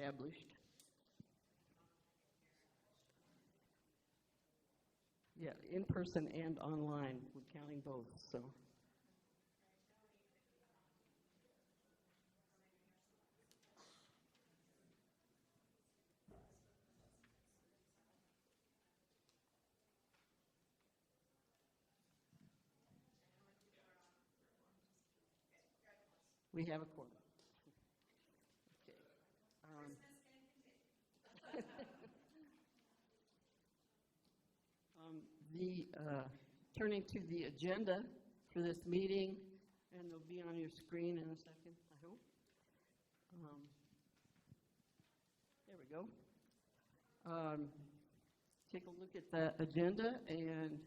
established. Yeah, in person and online, we're counting both, so. We have a quorum. Okay. Turning to the agenda for this meeting, and they'll be on your screen in a second, I hope. There we go. Take a look at the agenda, and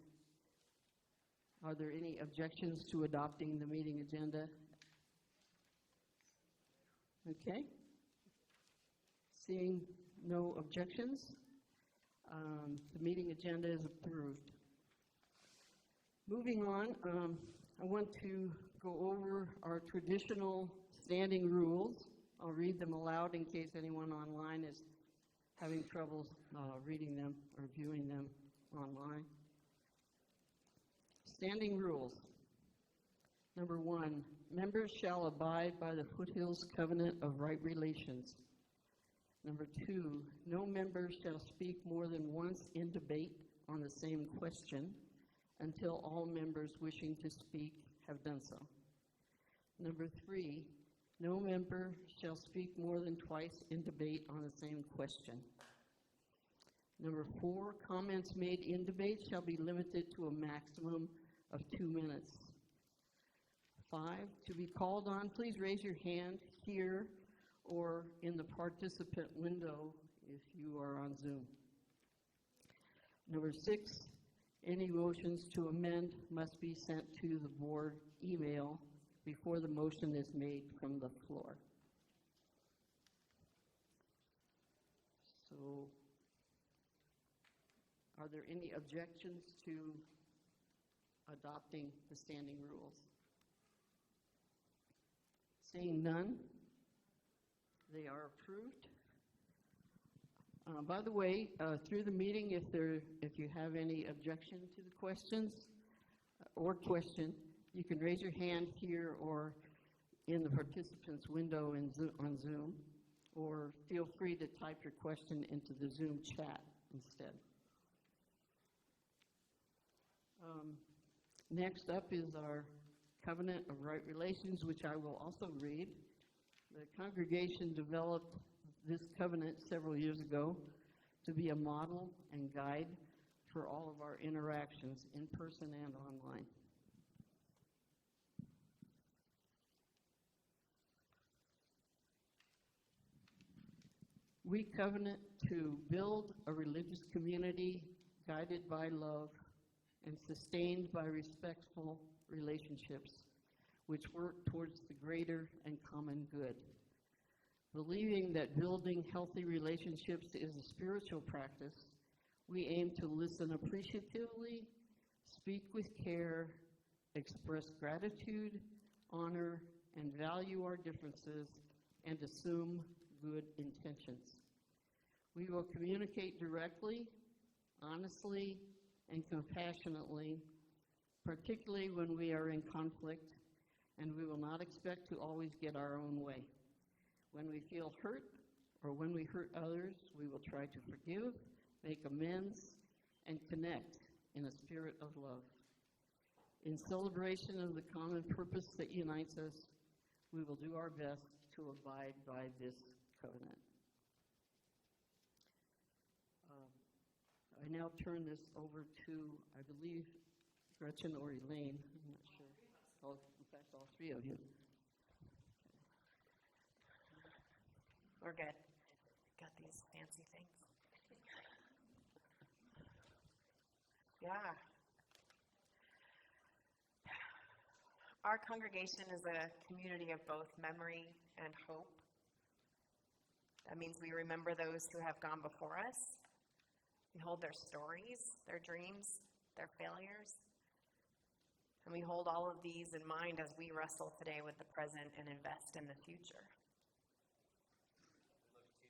are there any objections to adopting the meeting agenda? Okay. Seeing no objections, the meeting agenda is approved. Moving on, I want to go over our traditional standing rules. I'll read them aloud in case anyone online is having trouble reading them or viewing them online. Standing rules. Number 1, members shall abide by the Foothills Covenant of Right Relations. Number 2, no member shall speak more than once in debate on the same question until all members wishing to speak have done so. Number 3, no member shall speak more than twice in debate on the same question. Number 4, comments made in debate shall be limited to a maximum of 2 minutes. 5, to be called on, please raise your hand here or in the participant window if you are on Zoom. Number 6, any motions to amend must be sent to the board email before the motion is made from the floor. So, are there any objections to adopting the standing rules? Seeing none, they are approved. By the way, through the meeting, if you have any objection to the questions or question, you can raise your hand here or in the participants window on Zoom, or feel free to type your question into the Zoom chat instead. Next up is our Covenant of Right Relations, which I will also read. The congregation developed this covenant several years ago to be a model and guide for all of our interactions in person and online. We covenant to build a religious community guided by love and sustained by respectful relationships which work towards the greater and common good. Believing that building healthy relationships is a spiritual practice, we aim to listen appreciatively, speak with care, express gratitude, honor, and value our differences, and assume good intentions. We will communicate directly, honestly, and compassionately, particularly when we are in conflict, and we will not expect to always get our own way. When we feel hurt or when we hurt others, we will try to forgive, make amends, and connect in a spirit of love. In celebration of the common purpose that unites us, we will do our best to abide by this covenant. I now turn this over to, I believe, Gretchen or Elaine. I'm not sure. In fact, all three of you. We're good. Got these fancy things. Yeah. Our congregation is a community of both memory and hope. That means we remember those who have gone before us. We hold their stories, their dreams, their failures. And we hold all of these in mind as we wrestle today with the present and invest in the future. We look to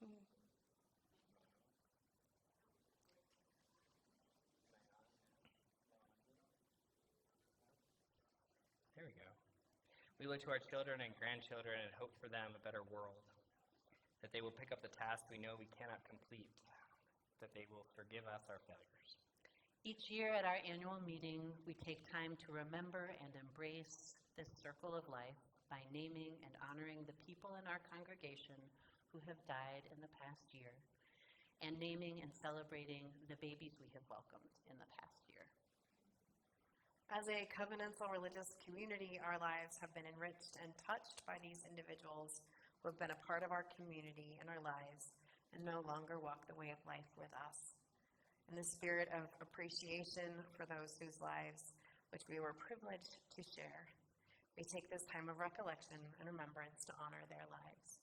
There we go. We look to our children and grandchildren and hope for them a better world, that they will pick up the task we know we cannot complete, that they will forgive us our failures. Each year at our annual meeting, we take time to remember and embrace this circle of life by naming and honoring the people in our congregation who have died in the past year, and naming and celebrating the babies we have welcomed in the past year. As a covenantal religious community, our lives have been enriched and touched by these individuals who have been a part of our community and our lives and no longer walk the way of life with us. In the spirit of appreciation for those whose lives which we were privileged to share, we take this time of recollection and remembrance to honor their lives.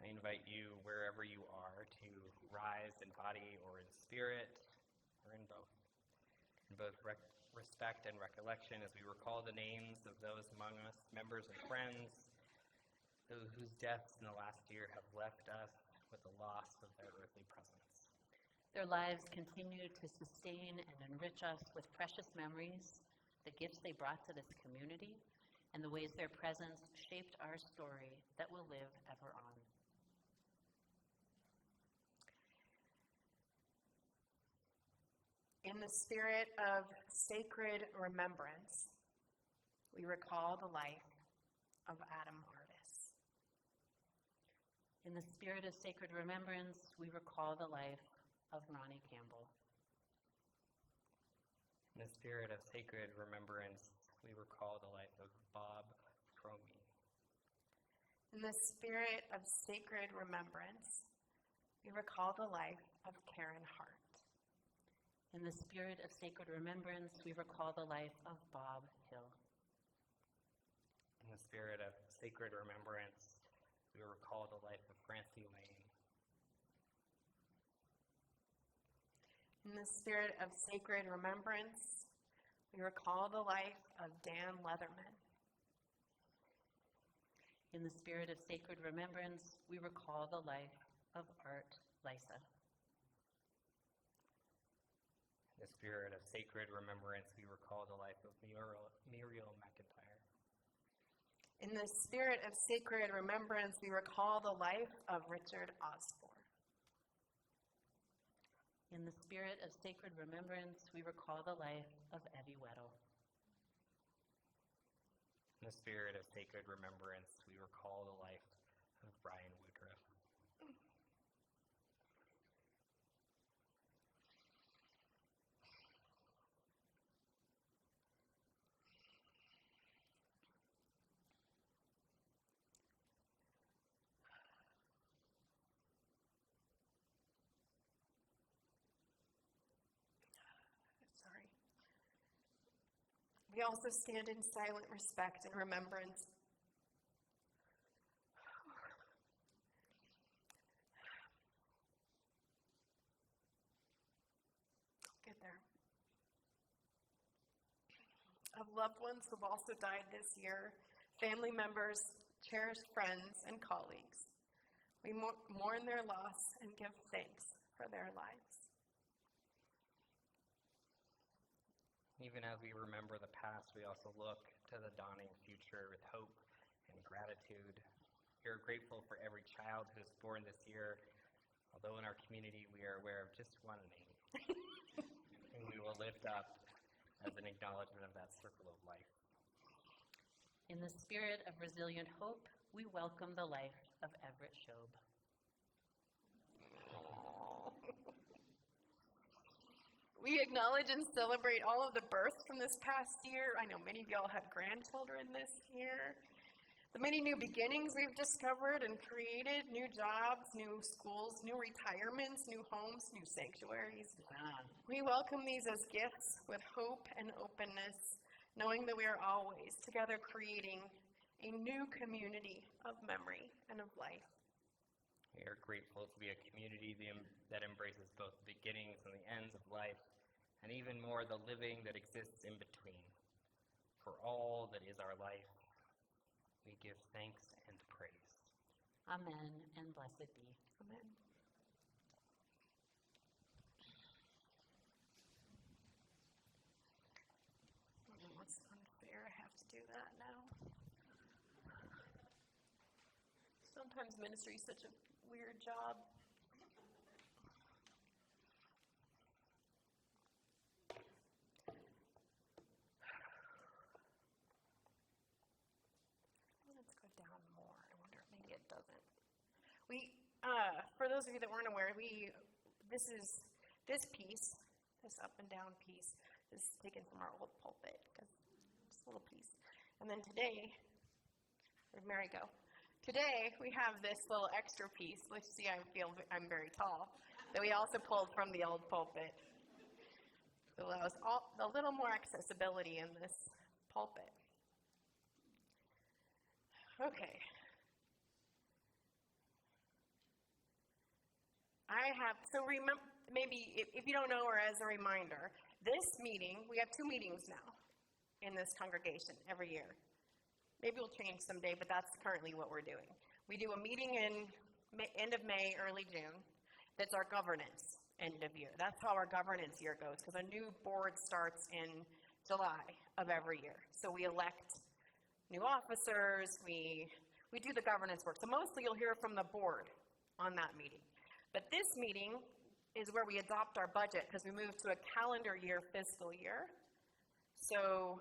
I invite you, wherever you are, to rise in body or in spirit, or in both. In both respect and recollection, as we recall the names of those among us, members and friends, those whose deaths in the last year have left us with the loss of their earthly presence. Their lives continue to sustain and enrich us with precious memories, the gifts they brought to this community, and the ways their presence shaped our story that will live ever on. In the spirit of sacred remembrance, we recall the life of Adam Hardis. In the spirit of sacred remembrance, we recall the life of Ronnie Campbell. In the spirit of sacred remembrance, we recall the life of Bob Cromie. In the spirit of sacred remembrance, we recall the life of Karen Hart. In the spirit of sacred remembrance, we recall the life of Bob Hill. In the spirit of sacred remembrance, we recall the life of Francie Lane. In the spirit of sacred remembrance, we recall the life of Dan Leatherman. In the spirit of sacred remembrance, we recall the life of Art Lysa. In the spirit of sacred remembrance, we recall the life of Muriel McIntyre. In the spirit of sacred remembrance, we recall the life of Richard Osborne. In the spirit of sacred remembrance, we recall the life of Evie Weddle. In the spirit of sacred remembrance, we recall the life of Brian Woodruff. Sorry. We also stand in silent respect and remembrance of loved ones who've also died this year, family members, cherished friends, and colleagues. We mourn their loss and give thanks for their lives. Even as we remember the past, we also look to the dawning future with hope and gratitude. We are grateful for every child who is born this year, although in our community we are aware of just one name. And we will lift up as an acknowledgement of that circle of life. In the spirit of resilient hope, we welcome the life of Everett Shobe. We acknowledge and celebrate all of the births from this past year. I know many of y'all had grandchildren this year. The many new beginnings we've discovered and created, new jobs, new schools, new retirements, new homes, new sanctuaries. We welcome these as gifts with hope and openness, knowing that we are always together creating a new community of memory and of life. We are grateful to be a community that embraces both the beginnings and the ends of life, and even more the living that exists in between. For all that is our life, we give thanks and praise. Amen, and blessed be. Amen. It's unfair. I have to do that now. Sometimes ministry is such a weird job. Let's go down more. I wonder if maybe it doesn't. For those of you that weren't aware, this piece, this up and down piece, is taken from our old pulpit, because it's a little piece. And then today, where'd Mary go? Today, we have this little extra piece, which, see, I'm very tall, that we also pulled from the old pulpit. It allows a little more accessibility in this pulpit. Okay. Remember, maybe if you don't know, or as a reminder, this meeting, we have 2 meetings now in this congregation every year. Maybe we'll change someday, but that's currently what we're doing. We do a meeting in end of May, early June. That's our governance end of year. That's how our governance year goes, because a new board starts in July of every year. So we elect new officers, we do the governance work. So mostly you'll hear from the board on that meeting. But this meeting is where we adopt our budget, because we move to a calendar year, fiscal year. So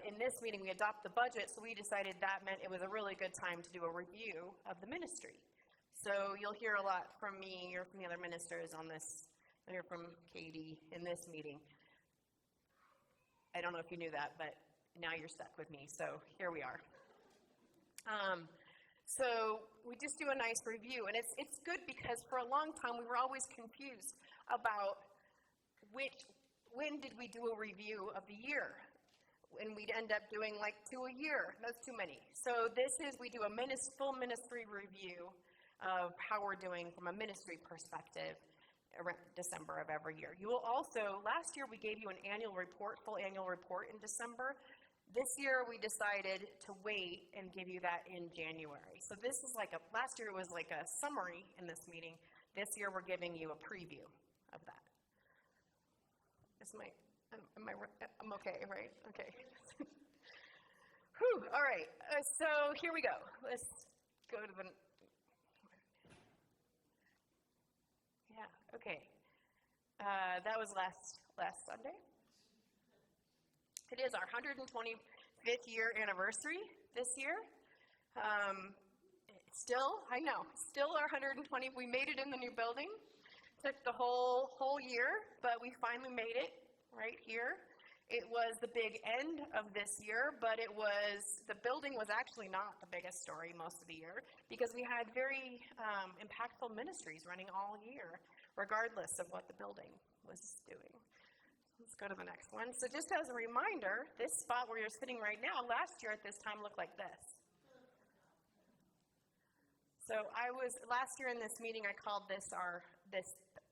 in this meeting, we adopt the budget, so we decided that meant it was a really good time to do a review of the ministry. So you'll hear a lot from me or from the other ministers on this. You'll hear from Katie in this meeting. I don't know if you knew that, but now you're stuck with me, so here we are. So we just do a nice review, and it's good because for a long time we were always confused about when did we do a review of the year, and we'd end up doing like 2 a year. That's too many. So we do a full ministry review of how we're doing from a ministry perspective around December of every year. You will also, last year we gave you an full annual report in December. This year we decided to wait and give you that in January. So this is last year it was like a summary in this meeting. This year we're giving you a preview of that. I'm okay, right? Okay. Whew, all right, so here we go. Let's go to the, okay. That was last Sunday. It is our 125th year anniversary this year. Still our 120. We made it in the new building. Took the whole year, but we finally made it right here. It was the big end of this year, but the building was actually not the biggest story most of the year, because we had very impactful ministries running all year, regardless of what the building was doing. Let's go to the next one. So just as a reminder, this spot where you're sitting right now, last year at this time looked like this. So last year in this meeting, I called this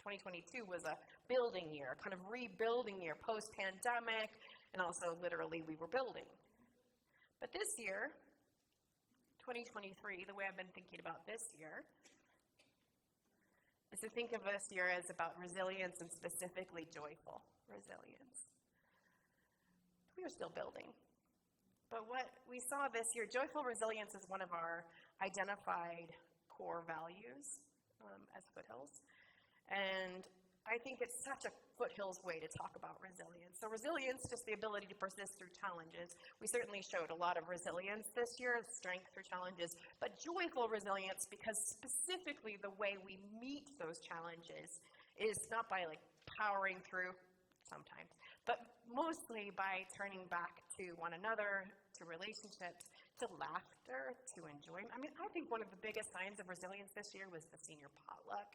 2022 was a building year, kind of rebuilding year, post-pandemic, and also literally we were building. But this year, 2023, the way I've been thinking about this year is to think of this year as about resilience, and specifically joyful resilience. We are still building. But what we saw this year, joyful resilience is one of our identified core values as Foothills. And I think it's such a Foothills way to talk about resilience. So resilience, just the ability to persist through challenges. We certainly showed a lot of resilience this year, strength through challenges, but joyful resilience, because specifically the way we meet those challenges is not by powering through sometimes, but mostly by turning back to one another, to relationships, to laughter, to enjoyment. I mean, I think one of the biggest signs of resilience this year was the senior potluck,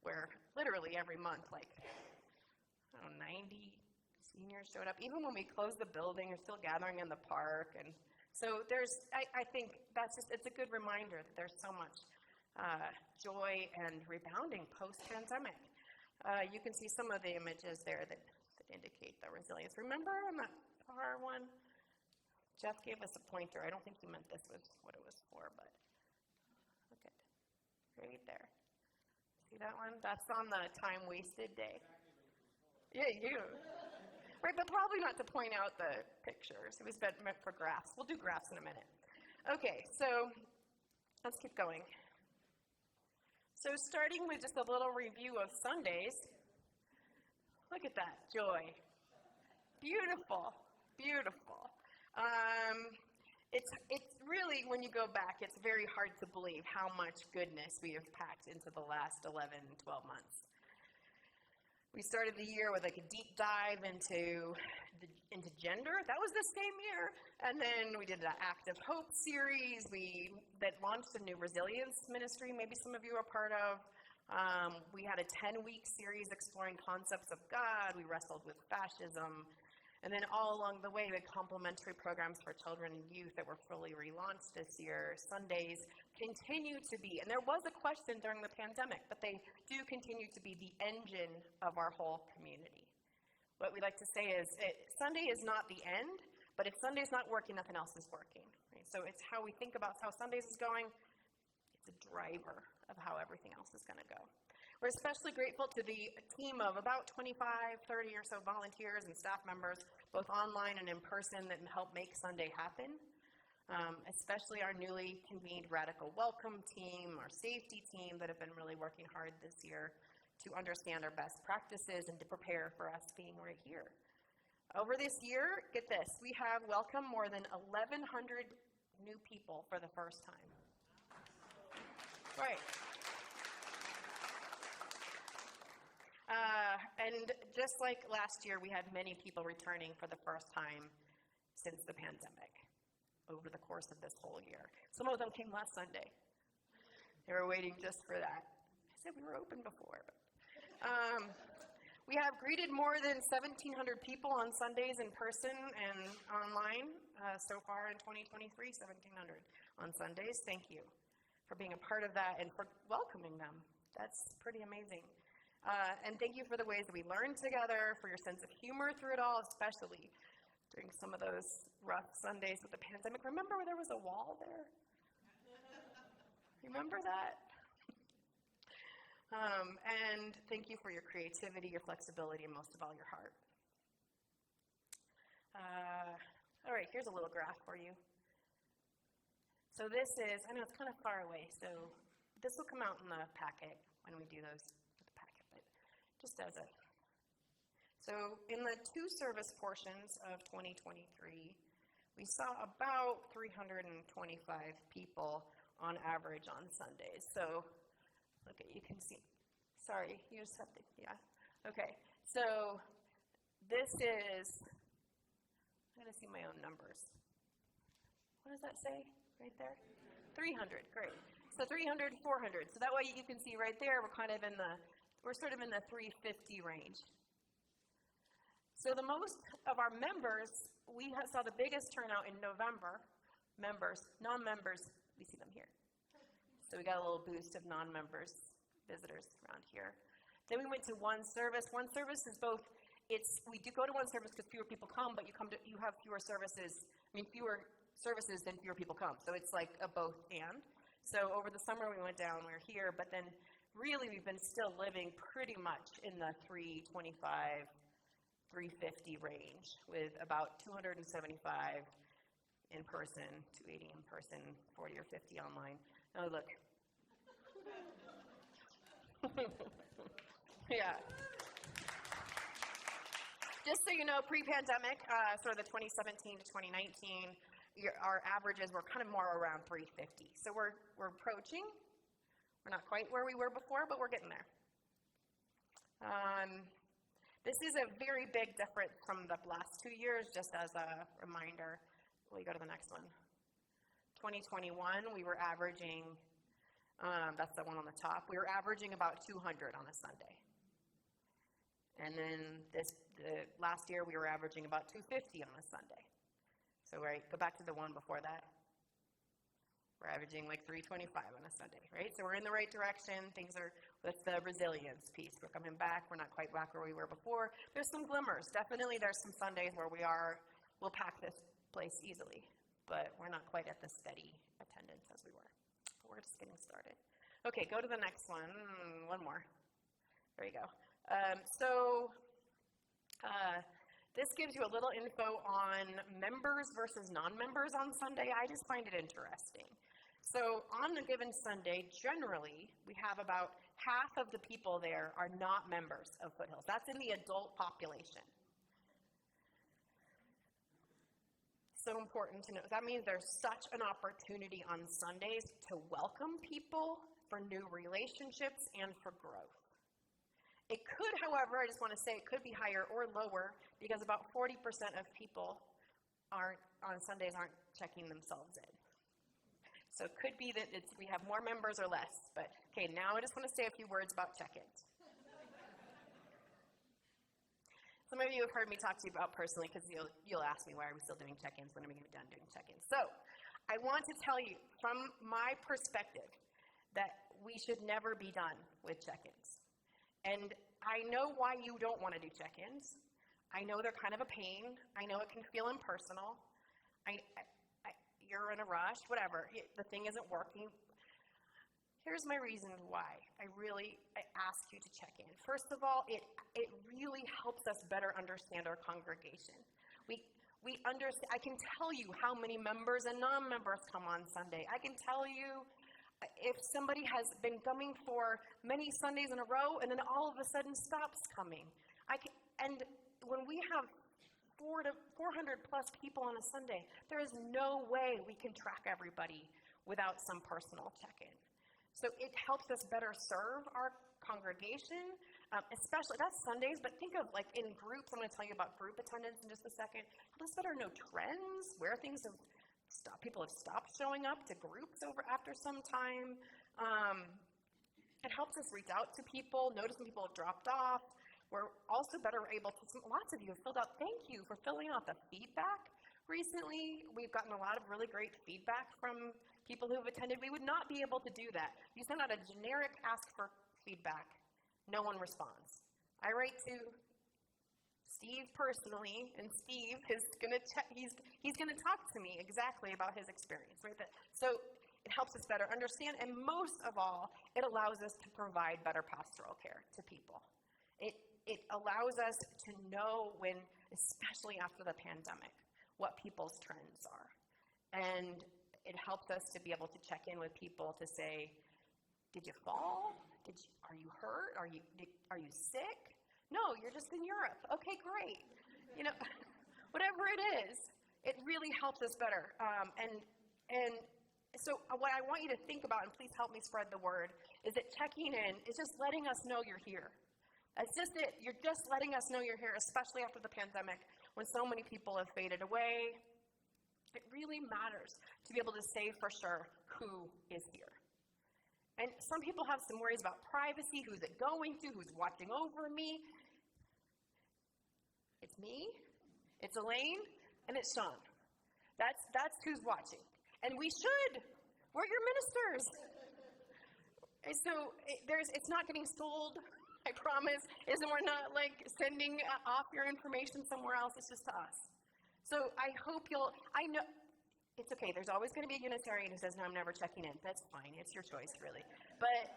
where literally every month, 90 seniors showed up. Even when we closed the building, they're still gathering in the park. And so I think it's a good reminder that there's so much joy and rebounding post-pandemic. You can see some of the images there that indicate the resilience. Remember on that far one? Jeff gave us a pointer. I don't think he meant this was what it was for, but okay. that one? That's on the time wasted day. Yeah, you. Right, but probably not to point out the pictures. It was meant for graphs. We'll do graphs in a minute. Okay, so let's keep going. So starting with just a little review of Sundays. Look at that, joy. Beautiful, beautiful. It's really, when you go back, it's very hard to believe how much goodness we have packed into the last 11, 12 months. We started the year with like a deep dive into gender. That was the same year. And then we did an Act of Hope series that launched a new resilience ministry, maybe some of you are part of. We had a 10-week series exploring concepts of God. We wrestled with fascism. And then all along the way, we had complementary programs for children and youth that were fully relaunched this year. Sundays continue to be, and there was a question during the pandemic, but they do continue to be the engine of our whole community. What we like to say is, Sunday is not the end, but if Sunday's not working, nothing else is working. Right? So it's how we think about how Sundays is going. It's a driver of how everything else is going to go. We're especially grateful to the team of about 25, 30 or so volunteers and staff members, both online and in person, that help make Sunday happen. Especially our newly convened Radical Welcome team, our safety team that have been really working hard this year to understand our best practices and to prepare for us being right here. Over this year, get this, we have welcomed more than 1,100 new people for the first time. Right. And just like last year, we had many people returning for the first time since the pandemic over the course of this whole year. Some of them came last Sunday. They were waiting just for that. I said we were open before. We have greeted more than 1,700 people on Sundays in person and online so far in 2023, 1,700 on Sundays. Thank you for being a part of that and for welcoming them. That's pretty amazing. And thank you for the ways that we learned together, for your sense of humor through it all, especially during some of those rough Sundays with the pandemic. Remember where there was a wall there? Remember that? And thank you for your creativity, your flexibility, and most of all, your heart. All right, here's a little graph for you. So this is, I know it's kind of far away, so this will come out in the packet when we do those. Just as a, so in the two service portions of 2023, we saw about 325 people on average on Sundays. So, look at, you can see, sorry, you just have to, yeah. Okay, so this is, I'm gonna see my own numbers. What does that say right there? 300, great. So 300, 400. So that way you can see right there, we're sort of in the 350 range. So the most of our members, we saw the biggest turnout in November. Members, non-members, we see them here. So we got a little boost of non-members, visitors around here. Then we went to one service. One service is both, we do go to one service because fewer people come, but you have fewer services, fewer services than fewer people come. So it's like a both and. So over the summer we went down, we were here, but then really, we've been still living pretty much in the 325, 350 range with about 275 in person, 280 in person, 40 or 50 online. Oh, look. Yeah. Just so you know, pre-pandemic, sort of the 2017 to 2019, our averages were kind of more around 350. So we're approaching. We're not quite where we were before, but we're getting there. This is a very big difference from the last 2 years, just as a reminder. Will you go to the next one? 2021, we were averaging, that's the one on the top, we were averaging about 200 on a Sunday. And then the last year, we were averaging about 250 on a Sunday. So go back to the one before that. We're averaging like 325 on a Sunday, right? So we're in the right direction. Things are, that's the resilience piece. We're coming back. We're not quite back where we were before. There's some glimmers. Definitely there's some Sundays where we'll pack this place easily, but we're not quite at the steady attendance as we were. But we're just getting started. Okay, go to the next one. One more. There you go. This gives you a little info on members versus non-members on Sunday. I just find it interesting. So on a given Sunday, generally, we have about half of the people there are not members of Foothills. That's in the adult population. So important to know. That means there's such an opportunity on Sundays to welcome people for new relationships and for growth. It could, however, I just want to say it could be higher or lower because about 40% of people on Sundays aren't checking themselves in. So it could be that we have more members or less. But, okay, now I just want to say a few words about check-ins. Some of you have heard me talk to you about personally because you'll ask me, why are we still doing check-ins? When are we going to be done doing check-ins? So I want to tell you from my perspective that we should never be done with check-ins. And I know why you don't want to do check-ins. I know they're kind of a pain. I know it can feel impersonal. You're in a rush, whatever. The thing isn't working. Here's my reason why I ask you to check in. First of all, it really helps us better understand our congregation. We understand. I can tell you how many members and non-members come on Sunday. I can tell you if somebody has been coming for many Sundays in a row and then all of a sudden stops coming. And when we have 400 plus people on a Sunday, there is no way we can track everybody without some personal check-in. So it helps us better serve our congregation, especially, that's Sundays, but think of like in groups. I'm going to tell you about group attendance in just a second. Help us better know trends, where things have people have stopped showing up to groups after some time. It helps us reach out to people, notice when people have dropped off. We're also better able to, lots of you have filled out, thank you for filling out the feedback recently. We've gotten a lot of really great feedback from people who have attended. We would not be able to do that. You send out a generic ask for feedback, no one responds. I write to Steve personally, and Steve is going to he's going to talk to me exactly about his experience, right? So it helps us better understand, and most of all, it allows us to provide better pastoral care to people. It allows us to know when, especially after the pandemic, what people's trends are. And it helps us to be able to check in with people to say, did you fall? Are you hurt? Are you sick? No, you're just in Europe. Okay, great. You know, whatever it is, it really helps us better. And so what I want you to think about, and please help me spread the word, is that checking in is just letting us know you're here. That's just it. You're just letting us know you're here, especially after the pandemic, when so many people have faded away. It really matters to be able to say for sure who is here. And some people have some worries about privacy. Who's it going to? Who's watching over me? It's me, it's Elaine, and it's Sean. That's who's watching. And we should. We're your ministers. And so it's not getting sold, I promise. We're not like sending off your information somewhere else. It's just to us. So I hope I know, it's okay. There's always going to be a Unitarian who says, no, I'm never checking in. That's fine. It's your choice, really. But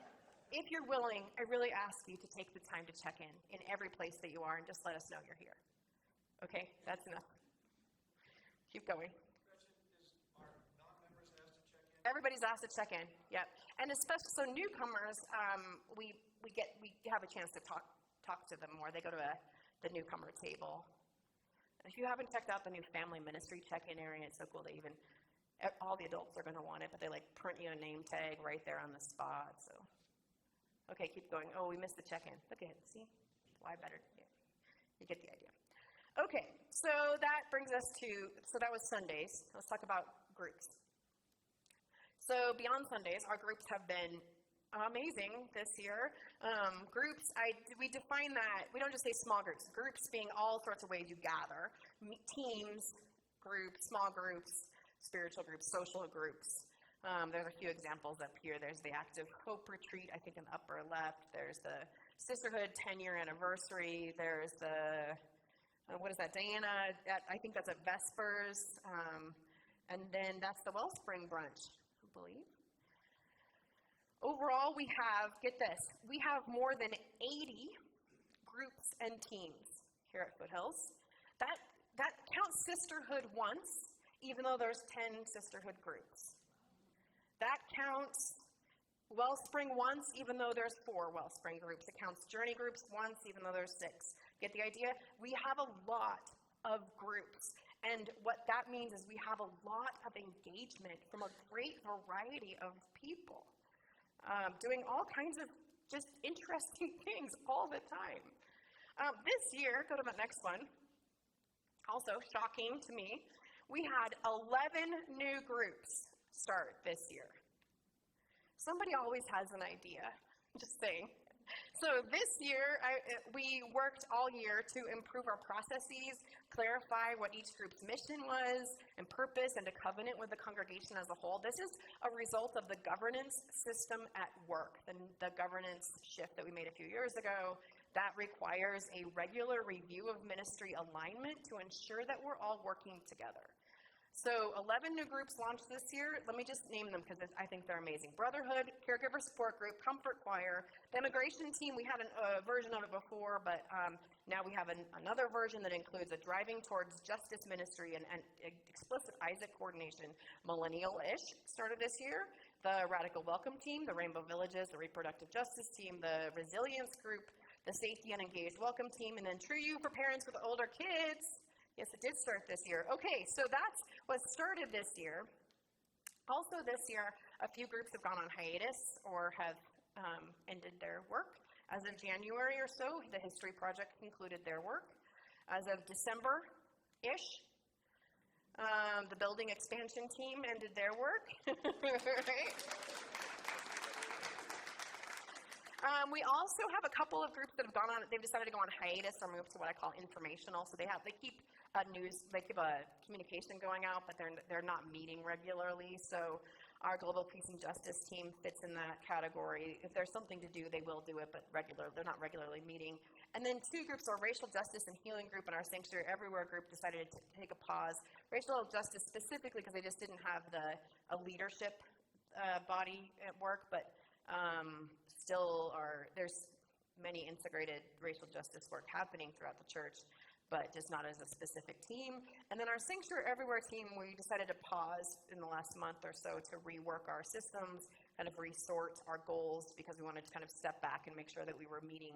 if you're willing, I really ask you to take the time to check in every place that you are, and just let us know you're here. Okay? That's enough. Keep going. Are non-members asked to check in? Everybody's asked to check in. Yep. And especially so newcomers, we have a chance to talk to them more. They go to the newcomer table. If you haven't checked out the new family ministry check-in area, it's so cool. All the adults are going to want it, but they like print you a name tag right there on the spot. So, okay, keep going. Oh, we missed the check-in. Look at it. See? Why better? Yeah. You get the idea. Okay, so that brings us so that was Sundays. Let's talk about groups. So beyond Sundays, our groups have been amazing this year. Groups, we define that, we don't just say small groups. Groups being all sorts of ways you gather. Teams, groups, small groups, spiritual groups, social groups. There's a few examples up here. There's the Active Hope Retreat, I think in the upper left. There's the Sisterhood 10-year anniversary. There's the, what is that, Diana? I think that's at Vespers. And then that's the Wellspring Brunch, I believe. Overall, we have, get this, we have more than 80 groups and teams here at Foothills. That counts sisterhood once, even though there's 10 sisterhood groups. That counts Wellspring once, even though there's 4 Wellspring groups. It counts Journey groups once, even though there's 6. Get the idea? We have a lot of groups. And what that means is we have a lot of engagement from a great variety of people, doing all kinds of just interesting things all the time. This year, go to the next one, also shocking to me, we had 11 new groups start this year. Somebody always has an idea, just saying. So this year, we worked all year to improve our processes, clarify what each group's mission was and purpose, and to covenant with the congregation as a whole. This is a result of the governance system at work, the governance shift that we made a few years ago. That requires a regular review of ministry alignment to ensure that we're all working together. So 11 new groups launched this year. Let me just name them because I think they're amazing. Brotherhood, Caregiver Support Group, Comfort Choir, the Immigration Team. We had a version of it before, but now we have another version that includes a Driving Towards Justice Ministry and explicit Isaac coordination. Millennial-ish started this year. The Radical Welcome Team, the Rainbow Villages, the Reproductive Justice Team, the Resilience Group, the Safety and Engaged Welcome Team, and then True You for parents with older kids. Yes, it did start this year. Okay, so that's what started this year. Also this year, a few groups have gone on hiatus or have ended their work. As of January or so, the History Project concluded their work. As of December-ish, the Building Expansion Team ended their work. Right? We also have a couple of groups that have gone on, they've decided to go on hiatus or move to what I call informational. So they keep they keep a communication going out, but they're not meeting regularly. So our Global Peace and Justice team fits in that category. If there's something to do, they will do it, but they're not regularly meeting. And then 2 groups, our Racial Justice and Healing group and our Sanctuary Everywhere group, decided to take a pause. Racial Justice specifically because they just didn't have a leadership body at work, but there's many integrated racial justice work happening throughout the church, but just not as a specific team. And then our Sanctuary Everywhere team, we decided to pause in the last month or so to rework our systems, kind of resort our goals, because we wanted to kind of step back and make sure that we were meeting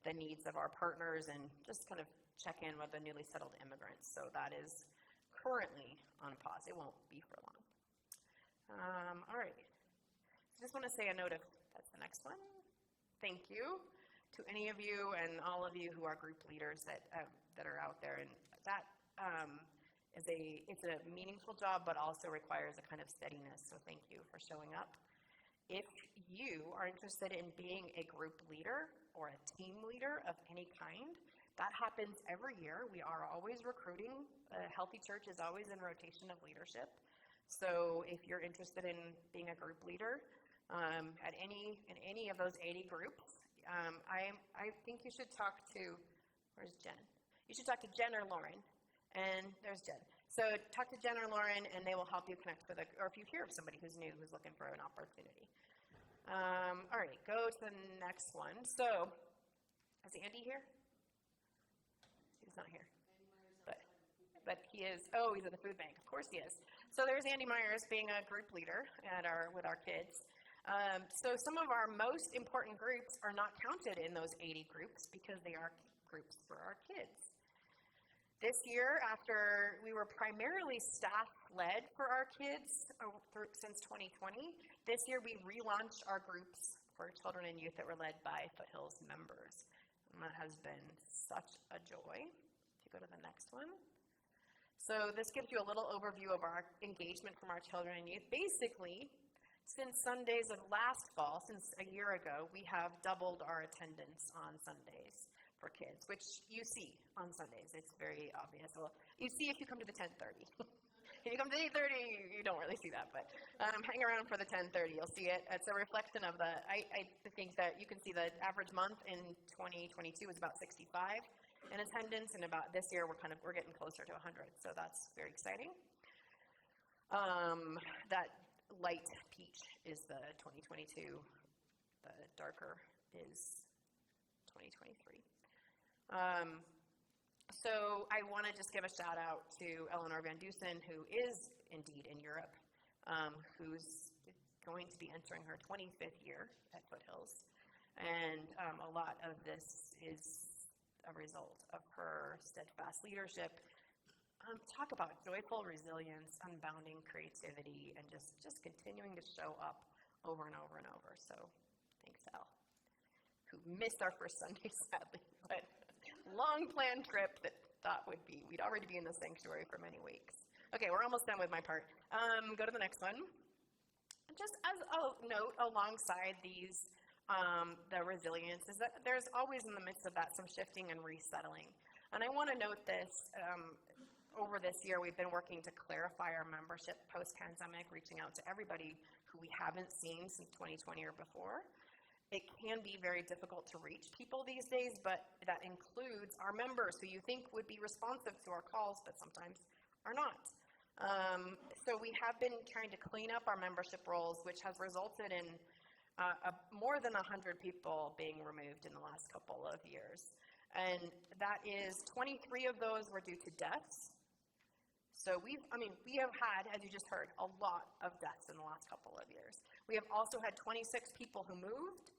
the needs of our partners and just kind of check in with the newly settled immigrants. So that is currently on pause. It won't be for long. All right. I just want to say a note of, that's the next one. Thank you to any of you and all of you who are group leaders that are out there. And that it's a meaningful job, but also requires a kind of steadiness. So thank you for showing up. If you are interested in being a group leader or a team leader of any kind, that happens every year. We are always recruiting. A healthy church is always in rotation of leadership. So if you're interested in being a group leader in any of those 80 groups, I think you should talk to, where's Jen? You should talk to Jen or Lauren, and there's Jen. So talk to Jen or Lauren, and they will help you connect with or if you hear of somebody who's new, who's looking for an opportunity. All right, go to the next one. So, is Andy here? He's not here. But he is, he's at the food bank. Of course he is. So there's Andy Myers being a group leader with our kids. So some of our most important groups are not counted in those 80 groups because they are groups for our kids. This year, after we were primarily staff-led for our kids since 2020, this year we relaunched our groups for children and youth that were led by Foothills members. And that has been such a joy. If you go to the next one. So this gives you a little overview of our engagement from our children and youth. Basically, since Sundays of last fall, since a year ago, we have doubled our attendance on Sundays for kids, which you see on Sundays. It's very obvious. Well, you see if you come to the 10:30. If you come to the 8:30, you don't really see that, but hang around for the 10:30. You'll see it. It's a reflection of I think that you can see the average month in 2022 was about 65 in attendance, and about this year we're getting closer to 100, so that's very exciting. That light peach is the 2022 the darker is 2023. So I want to just give a shout out to Eleanor Van Dusen, who is indeed in Europe, who's going to be entering her 25th year at Foothills. And a lot of this is a result of her steadfast leadership. Talk about joyful resilience, unbounding creativity, and just continuing to show up over and over and over. So thanks, Elle, who missed our first Sunday, sadly, but long-planned trip that we'd already be in the sanctuary for many weeks. Okay, we're almost done with my part. Go to the next one. Just as a note alongside these, the resilience, is that there's always in the midst of that some shifting and resettling. And I want to note this, over this year we've been working to clarify our membership post-pandemic, reaching out to everybody who we haven't seen since 2020 or before. It can be very difficult to reach people these days, but that includes our members who you think would be responsive to our calls, but sometimes are not. So we have been trying to clean up our membership rolls, which has resulted in more than 100 people being removed in the last couple of years. And that is 23 of those were due to deaths. So we have had, as you just heard, a lot of deaths in the last couple of years. We have also had 26 people who moved.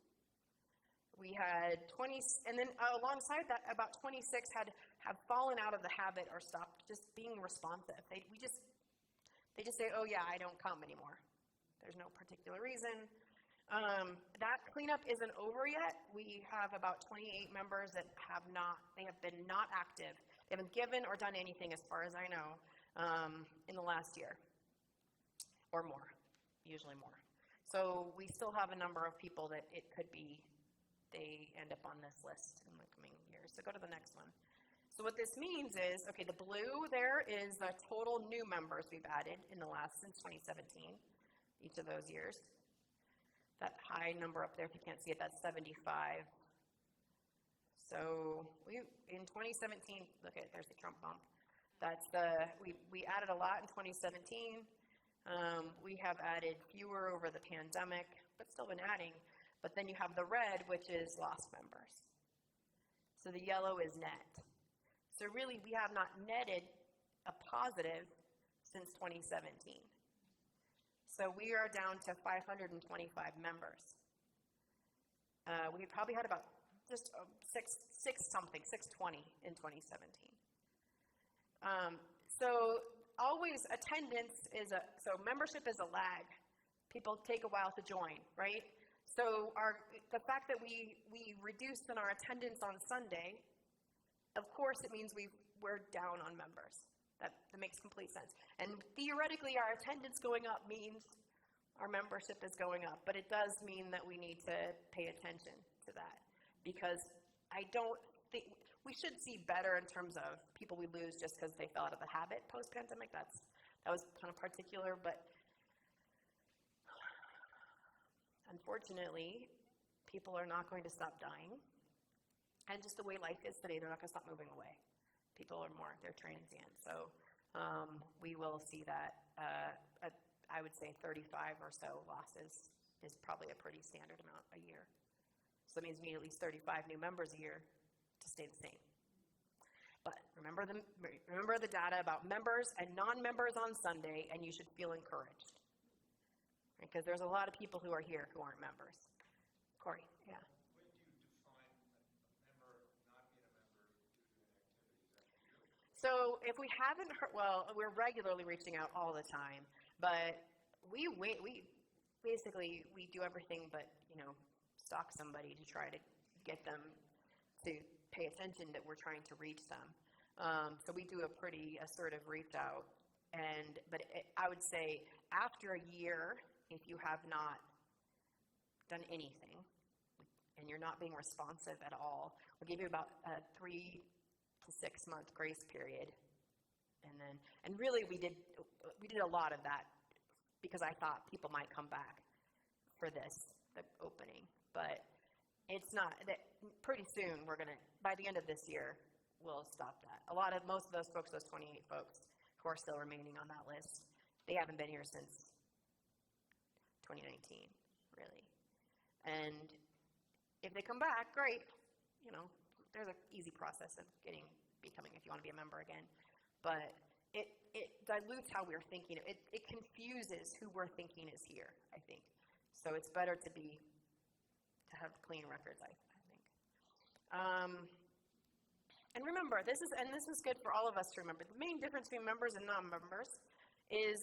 We had 20, and then alongside that, about 26 have fallen out of the habit or stopped just being responsive. They just say, oh yeah, I don't come anymore. There's no particular reason. That cleanup isn't over yet. We have about 28 members that have been not active. They haven't given or done anything, as far as I know, in the last year or more, usually more. So we still have a number of people that it could be they end up on this list in the coming years. So go to the next one. So what this means is, okay, the blue there is the total new members we've added since 2017, each of those years. That high number up there, if you can't see it, that's 75. So in 2017, look at, there's the Trump bump. We added a lot in 2017. We have added fewer over the pandemic, but still been adding. But then you have the red, which is lost members. So the yellow is net. So really, we have not netted a positive since 2017. So we are down to 525 members. We probably had about just 620 in 2017. So always attendance so membership is a lag. People take a while to join, right? So the fact that we reduced in our attendance on Sunday, of course it means we're down on members. That makes complete sense. And theoretically, our attendance going up means our membership is going up, but it does mean that we need to pay attention to that, because I don't think we should see better in terms of people we lose just because they fell out of the habit post-pandemic. That was kind of particular, but unfortunately, people are not going to stop dying. And just the way life is today, they're not going to stop moving away. People are they're transient. So we will see that, I would say 35 or so losses is probably a pretty standard amount a year. So that means we need at least 35 new members a year to stay the same. But remember the data about members and non-members on Sunday, and you should feel encouraged. Because there's a lot of people who are here who aren't members. Corey, yeah. When do you define a member not being a member due to inactivity? So if we haven't heard, well, we're regularly reaching out all the time, but we basically do everything but, stalk somebody to try to get them to pay attention that we're trying to reach them. So we do a pretty assertive reach out, but I would say after a year, if you have not done anything and you're not being responsive at all, we'll give you about a 3 to 6 month grace period. And really we did a lot of that because I thought people might come back for the opening, but it's not that. Pretty soon by the end of this year, we'll stop that. Most of those folks, those 28 folks who are still remaining on that list, they haven't been here since 2019, really. And if they come back, great. You know, there's an easy process of becoming if you want to be a member again. But it dilutes how we're thinking. It confuses who we're thinking is here, I think. So it's better to have clean records, I think. And remember, this is good for all of us to remember. The main difference between members and non-members is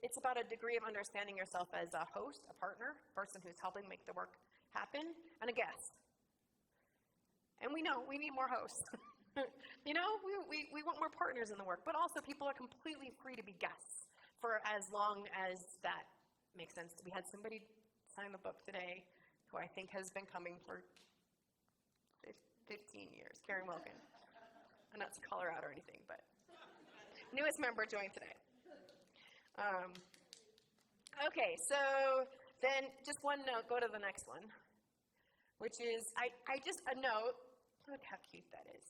it's about a degree of understanding yourself as a host, a partner, a person who's helping make the work happen, and a guest. And we know we need more hosts. You know, we want more partners in the work, but also people are completely free to be guests for as long as that makes sense. We had somebody sign the book today who I think has been coming for 15 years, Karen Wilkin. I'm not to call her out or anything, but newest member joined today. Okay, so then just one note, go to the next one, which is, a note, look how cute that is.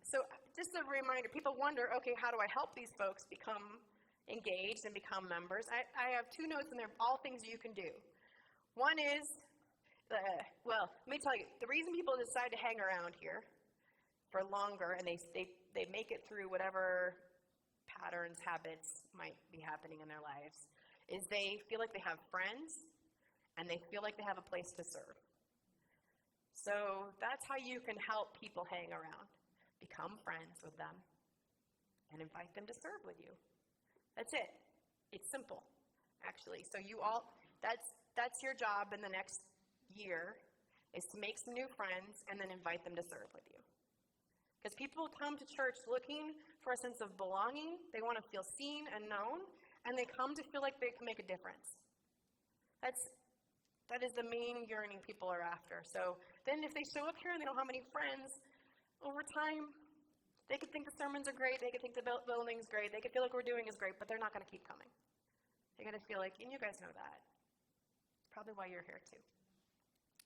So just a reminder, people wonder, okay, how do I help these folks become engaged and become members? I have two notes in there, all things you can do. One is, well, let me tell you, the reason people decide to hang around here for longer and they make it through whatever patterns, habits might be happening in their lives is they feel like they have friends and they feel like they have a place to serve. So that's how you can help people hang around. Become friends with them and invite them to serve with you. That's it. It's simple, actually. So that's your job in the next year is to make some new friends and then invite them to serve with you. Because people come to church looking for a sense of belonging. They want to feel seen and known, and they come to feel like they can make a difference. That is the main yearning people are after. So then if they show up here and they don't have any friends, over time, they could think the sermons are great, they could think the building's great, they could feel like we're doing is great, but they're not going to keep coming. They're going to feel like, and you guys know that. Probably why you're here too.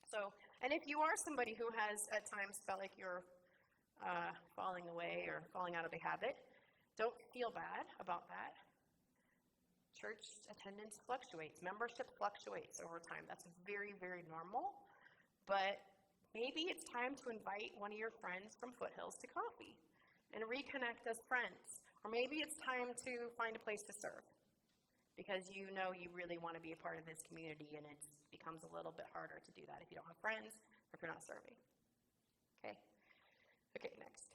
So, and if you are somebody who has at times felt like you're falling away or falling out of a habit, don't feel bad about that. Church attendance fluctuates. Membership fluctuates over time. That's very, very normal. But maybe it's time to invite one of your friends from Foothills to coffee and reconnect as friends. Or maybe it's time to find a place to serve because you know you really want to be a part of this community and it becomes a little bit harder to do that if you don't have friends or if you're not serving. Okay? Okay, next.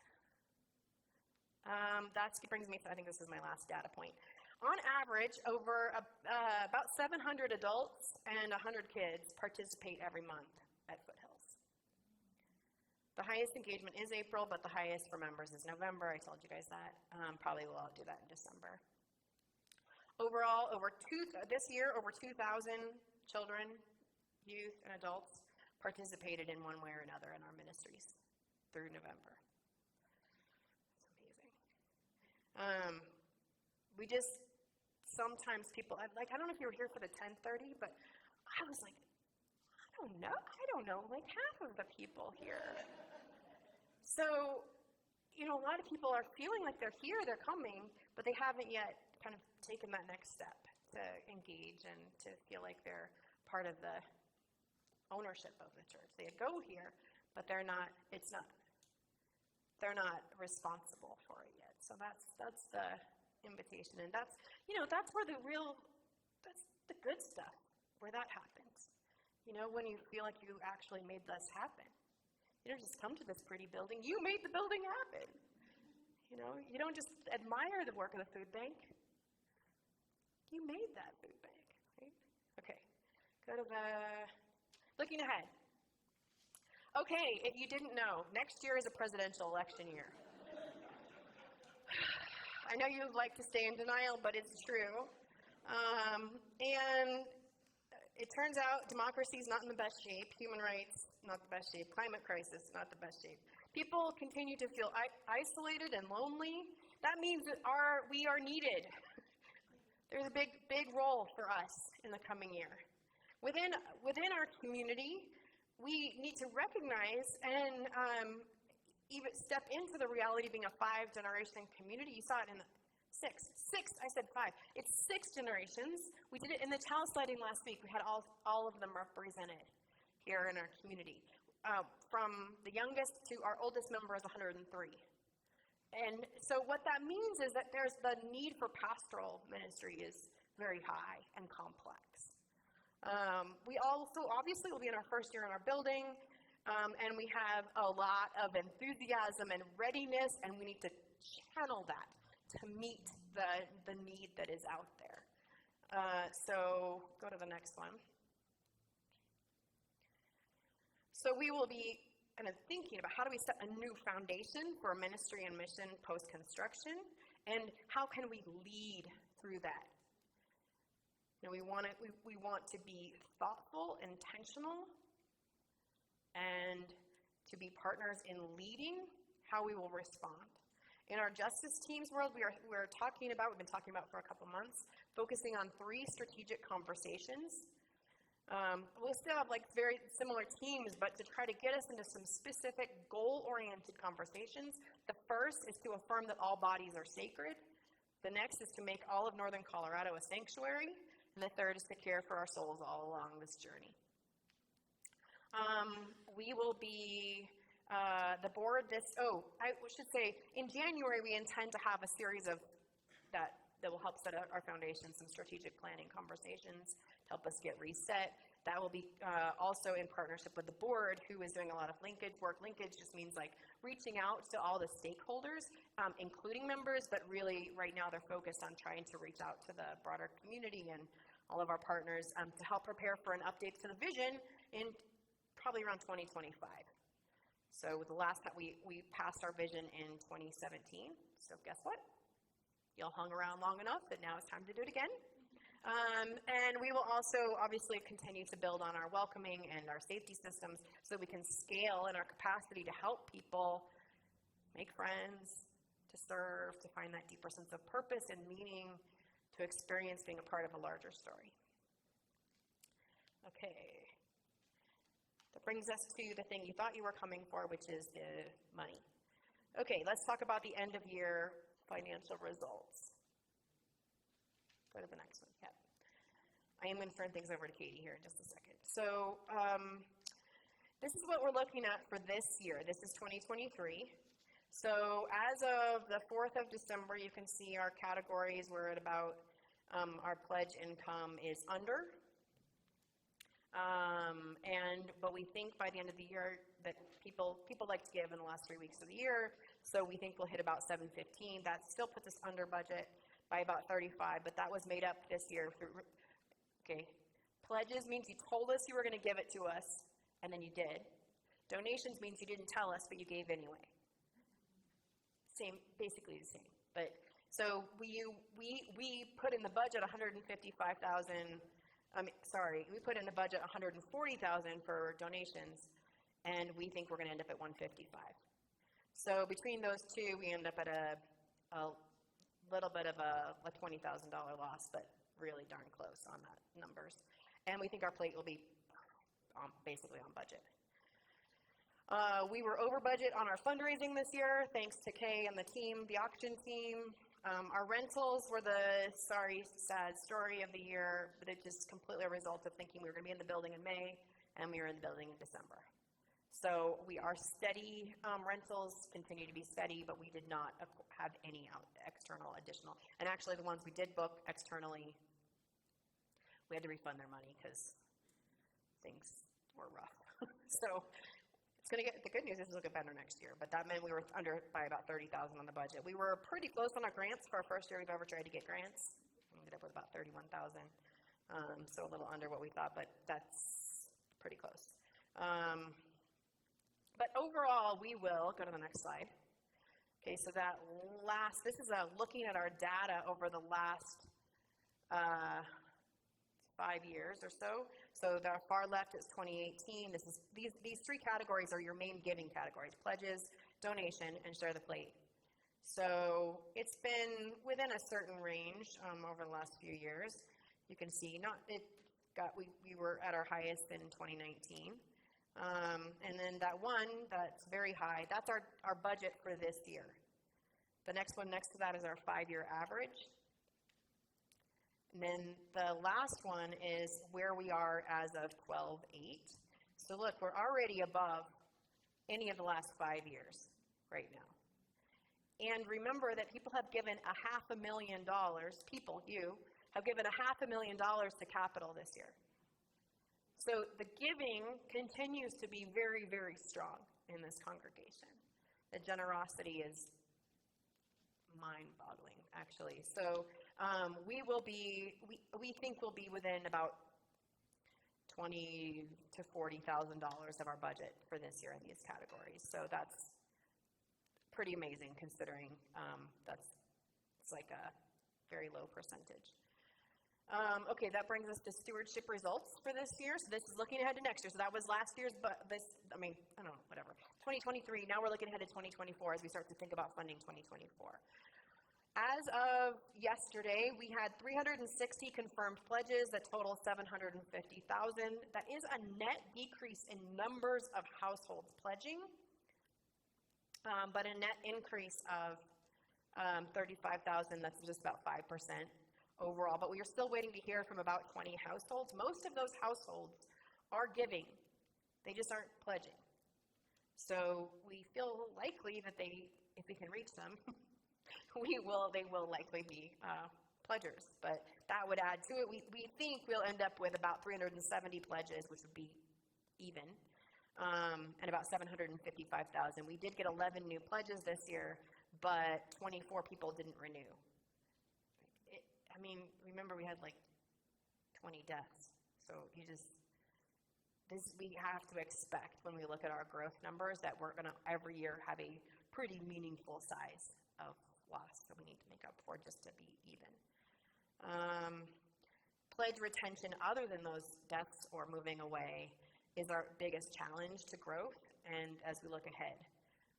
That brings me to, I think this is my last data point. On average, over about 700 adults and 100 kids participate every month at Foothills. The highest engagement is April, but the highest for members is November. I told you guys that. Probably we'll do that in December. Overall, this year, over 2,000 children, youth, and adults participated in one way or another in our ministries through November. That's amazing. Sometimes people, I don't know if you were here for the 10:30, but I was like, I don't know, like half of the people here. So, you know, a lot of people are feeling like they're here, they're coming, but they haven't yet kind of taken that next step to engage and to feel like they're part of the ownership of the church. They go here, but they're not responsible for it yet. So that's the invitation, and that's where that's the good stuff, where that happens. You know, when you feel like you actually made this happen. You don't just come to this pretty building, you made the building happen. You know, you don't just admire the work of the food bank. You made that food bank, right? Okay, go to looking ahead. Okay, if you didn't know, next year is a presidential election year. I know you like to stay in denial, but it's true. And it turns out democracy is not in the best shape. Human rights, not the best shape. Climate crisis, not the best shape. People continue to feel isolated and lonely. That means that we are needed. There's a big role for us in the coming year. Within our community, we need to recognize and even step into the reality of being a 5-generation community. You saw it in Six, I said 5. It's 6 generations. We did it in the tile sliding last week. We had all of them represented here in our community. From the youngest to our oldest member is 103. And so what that means is that there's the need for pastoral ministry is very high and complex. We also obviously will be in our first year in our building, and we have a lot of enthusiasm and readiness, and we need to channel that to meet the need that is out there. So go to the next one. So we will be kind of thinking about how do we set a new foundation for ministry and mission post-construction, and how can we lead through that? You know, we want to be thoughtful, intentional, and to be partners in leading how we will respond. In our justice team's world, we've been talking about for a couple months, focusing on 3 strategic conversations. We'll still have like very similar teams, but to try to get us into some specific goal-oriented conversations. The first is to affirm that all bodies are sacred. The next is to make all of northern Colorado a sanctuary. And the third is to care for our souls all along this journey. We will be, the board I should say, in January we intend to have a series of that will help set our foundation, some strategic planning conversations to help us get reset. That will be also in partnership with the board, who is doing a lot of linkage work. Linkage just means like reaching out to all the stakeholders, including members, but really right now they're focused on trying to reach out to the broader community and all of our partners to help prepare for an update to the vision in probably around 2025. So the last time we passed our vision in 2017. So guess what? Y'all hung around long enough that now it's time to do it again. And we will also obviously continue to build on our welcoming and our safety systems so we can scale in our capacity to help people make friends, to serve, to find that deeper sense of purpose and meaning, to experience being a part of a larger story. Okay. That brings us to the thing you thought you were coming for, which is the money. Okay, let's talk about the end of year financial results. Go to the next one. Yep. I am going to turn things over to Katie here in just a second. So this is what we're looking at for this year. This is 2023. So as of the 4th of December, you can see our categories. We're at about, our pledge income is under. But we think by the end of the year that people like to give in the last 3 weeks of the year, so we think we'll hit about $715. That still puts us under budget by about $35, but that was made up this year through, okay. Pledges means you told us you were going to give it to us, and then you did. Donations means you didn't tell us, but you gave anyway. Same, basically the same. But so we put in the budget $155,000. We put in the budget $140,000 for donations, and we think we're going to end up at $155,000. So between those two, we end up at a little bit of a $20,000 loss, but really darn close on that numbers. And we think our plate will be basically on budget. We were over budget on our fundraising this year, thanks to Kay and the team, the auction team. Our rentals were the sad story of the year, but it's just completely a result of thinking we were going to be in the building in May, and we were in the building in December. So we are steady. Rentals continue to be steady, but we did not have any external additional. And actually, the ones we did book externally, we had to refund their money because things were rough. So it's going to get, the good news is it'll get better next year, but that meant we were under by about $30,000 on the budget. We were pretty close on our grants for our first year we've ever tried to get grants. We ended up with about $31,000, so a little under what we thought, but that's pretty close. But overall, we will, go to the next slide. Okay, so this is looking at our data over the last 5 years or so. So the far left is 2018. These 3 categories are your main giving categories: pledges, donation, and share the plate. So it's been within a certain range over the last few years. You can see we were at our highest in 2019. And then that one that's very high, that's our budget for this year. The next one next to that is our 5-year average. And then the last one is where we are as of 12/8. So look, we're already above any of the last 5 years right now. And remember that people have given $500,000, people, you, have given $500,000 to capital this year. So the giving continues to be very, very strong in this congregation. The generosity is mind-boggling, actually. So we think we'll be within about $20,000 to $40,000 of our budget for this year in these categories. So that's pretty amazing considering it's like a very low percentage. Okay, that brings us to stewardship results for this year. So this is looking ahead to next year. So that was last year's, but I don't know, whatever. 2023, now we're looking ahead to 2024 as we start to think about funding 2024. As of yesterday, we had 360 confirmed pledges that total $750,000. That is a net decrease in numbers of households pledging, but a net increase of 35,000. That's just about 5% overall. But we are still waiting to hear from about 20 households. Most of those households are giving. They just aren't pledging. So we feel likely that if we can reach them, they will likely be pledgers, but that would add to it. We think we'll end up with about 370 pledges, which would be even, and about $755,000. We did get 11 new pledges this year, but 24 people didn't renew. Remember we had like 20 deaths, so we have to expect when we look at our growth numbers that we're going to every year have a pretty meaningful size of loss, so we need to make up for just to be even. Pledge retention, other than those deaths or moving away, is our biggest challenge to growth. And as we look ahead,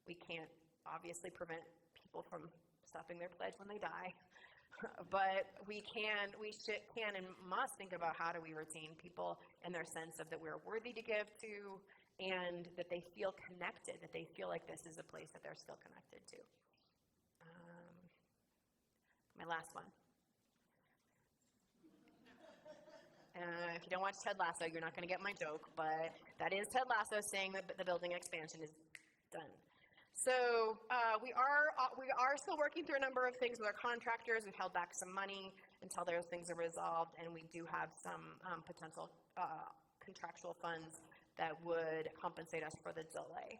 we can't obviously prevent people from stopping their pledge when they die, but we can and must think about how do we retain people and their sense of that we're worthy to give to, and that they feel connected, that they feel like this is a place that they're still connected to. My last one. If you don't watch Ted Lasso, you're not going to get my joke, but that is Ted Lasso saying that the building expansion is done. So we are still working through a number of things with our contractors. We've held back some money until those things are resolved, and we do have some potential contractual funds that would compensate us for the delay.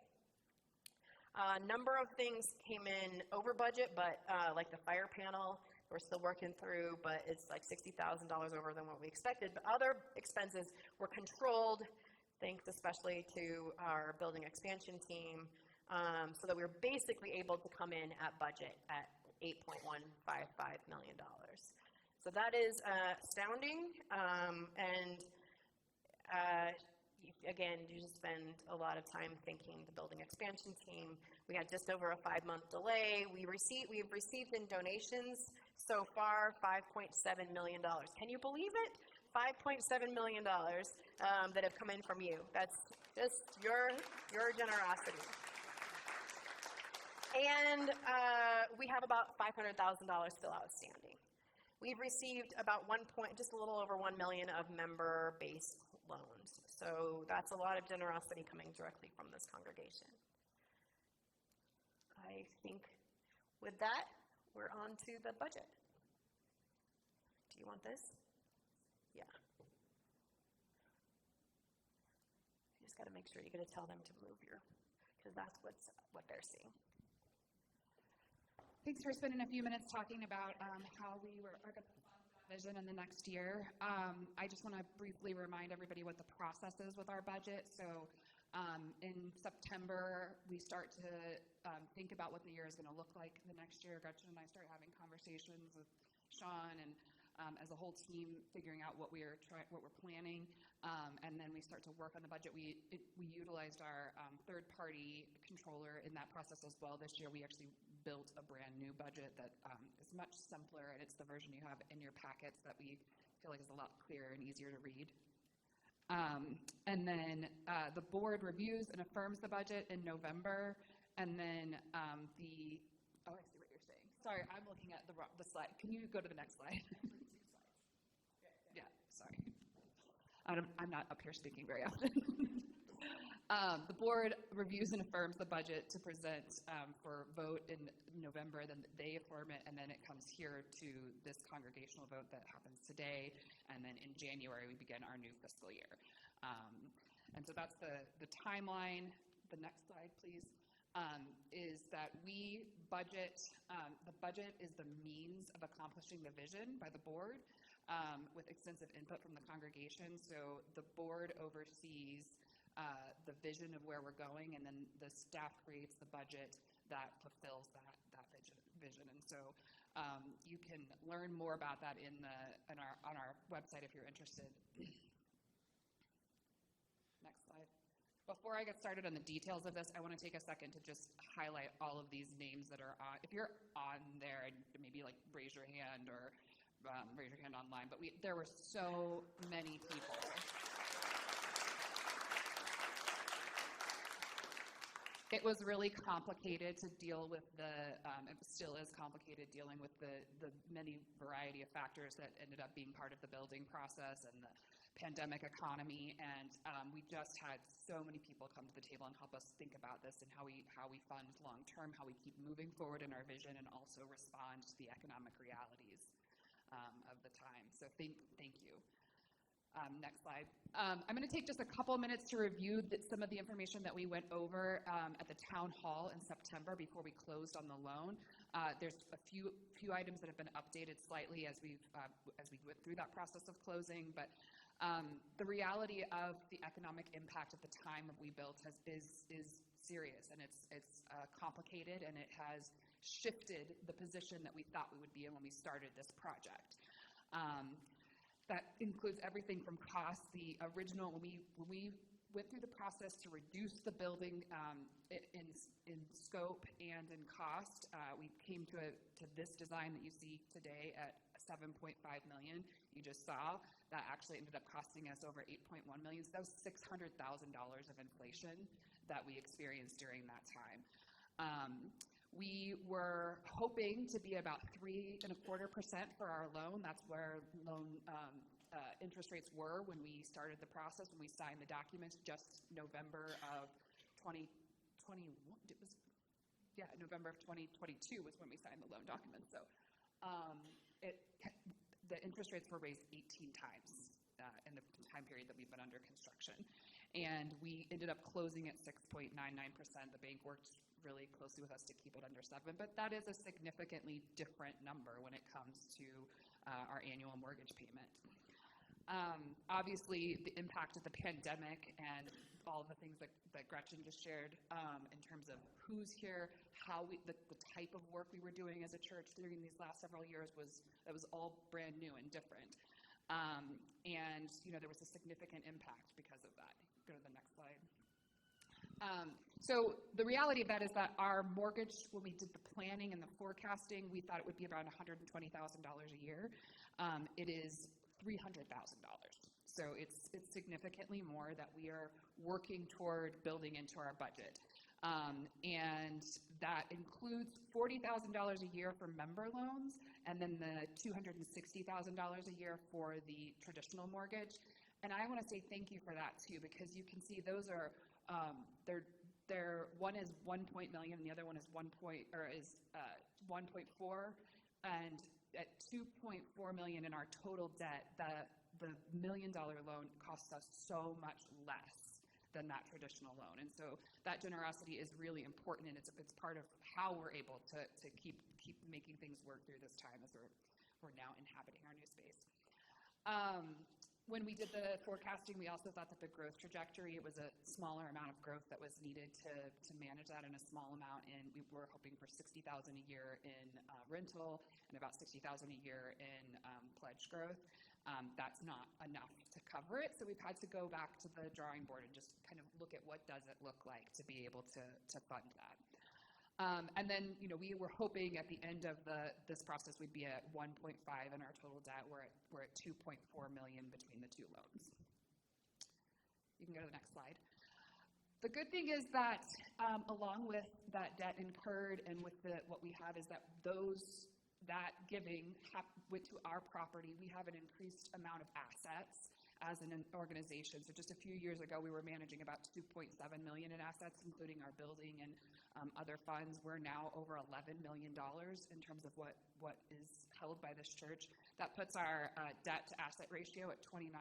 A number of things came in over budget, but like the fire panel, we're still working through, but it's like $60,000 over than what we expected. But other expenses were controlled, thanks especially to our building expansion team, so that we were basically able to come in at budget at $8.155 million. So that is astounding, and again, you just spend a lot of time thinking the building expansion team. We had just over a 5-month delay. We've received in donations so far $5.7 million. Can you believe it? $5.7 million that have come in from you. That's just your generosity. And we have about $500,000 still outstanding. We've received about just a little over $1 million of member-based loans. So that's a lot of generosity coming directly from this congregation. I think with that, we're on to the budget. Do you want this? Yeah. You just got to make sure you're going to tell them to move because that's what they're seeing. Thanks for spending a few minutes talking about how we are going to fund that vision in the next year. I just want to briefly remind everybody what the process is with our budget. So in September, we start to think about what the year is going to look like the next year. Gretchen and I start having conversations with Sean and as a whole team figuring out what we're planning, and then we start to work on the budget. We utilized our third-party controller in that process as well. This year, we actually built a brand new budget that is much simpler, and it's the version you have in your packets that we feel like is a lot clearer and easier to read. And then the board reviews and affirms the budget in November, and then I see what you're saying. sorry, I'm looking at the slide. Can you go to the next slide? Yeah, sorry. I'm not up here speaking very often. The board reviews and affirms the budget to present for vote in November, then they affirm it, and then it comes here to this congregational vote that happens today, and then in January we begin our new fiscal year. And so that's the timeline. The next slide, please, is that we budget, the budget is the means of accomplishing the vision by the board with extensive input from the congregation. So the board oversees the vision of where we're going, and then the staff creates the budget that fulfills that vision. And so you can learn more about that on our website if you're interested. Next slide. Before I get started on the details of this, I want to take a second to just highlight all of these names that are on. If you're on there, maybe like raise your hand or raise your hand online. But there were so many people. It was really complicated to deal with it still is complicated dealing with the many variety of factors that ended up being part of the building process and the pandemic economy. And we just had so many people come to the table and help us think about this and how we fund long term, how we keep moving forward in our vision, and also respond to the economic realities of the time. So thank you. Next slide. I'm going to take just a couple minutes to review some of the information that we went over at the town hall in September before we closed on the loan. There's a few items that have been updated slightly as we went through that process of closing, but the reality of the economic impact at the time that we built is serious, and it's complicated, and it has shifted the position that we thought we would be in when we started this project. That includes everything from cost. The original, when we went through the process to reduce the building in scope and in cost, we came to this design that you see today at $7.5 million. You just saw that actually ended up costing us over $8.1 million. So that was $600,000 of inflation that we experienced during that time. We were hoping to be about 3.25% for our loan. That's where loan interest rates were when we started the process, when we signed the documents, just November of 2021. November of 2022 was when we signed the loan documents. So the interest rates were raised 18 times in the time period that we've been under construction. And we ended up closing at 6.99%. The bank worked really closely with us to keep it under 7%, but that is a significantly different number when it comes to our annual mortgage payment. Obviously, the impact of the pandemic and all of the things that Gretchen just shared in terms of who's here, the type of work we were doing as a church during these last several years was all brand new and different. And there was a significant impact because of that. Go to the next slide. So the reality of that is that our mortgage, when we did the planning and the forecasting, we thought it would be around $120,000 a year. It is $300,000. So it's significantly more that we are working toward building into our budget. And that includes $40,000 a year for member loans, and then the $260,000 a year for the traditional mortgage. And I want to say thank you for that too, because you can see those are one is $1 million and the other one is 1.4, and at $2.4 million in our total debt, the $1 million loan costs us so much less than that traditional loan. And so that generosity is really important, and it's part of how we're able to keep making things work through this time as we're now inhabiting our new space. When we did the forecasting, we also thought that the growth trajectory, it was a smaller amount of growth that was needed to manage that, and a small amount we were hoping for $60,000 a year in rental and about $60,000 a year in pledge growth. That's not enough to cover it, so we've had to go back to the drawing board and just kind of look at what does it look like to be able to fund that. And then, we were hoping at the end of this process we'd be at 1.5 in our total debt. We're at 2.4 million between the two loans. You can go to the next slide. The good thing is that along with that debt incurred and with what we have is that that giving went to our property. We have an increased amount of assets as an organization. So just a few years ago, we were managing about $2.7 million in assets, including our building and other funds. We're now over $11 million in terms of what is held by this church. That puts our debt to asset ratio at 29%.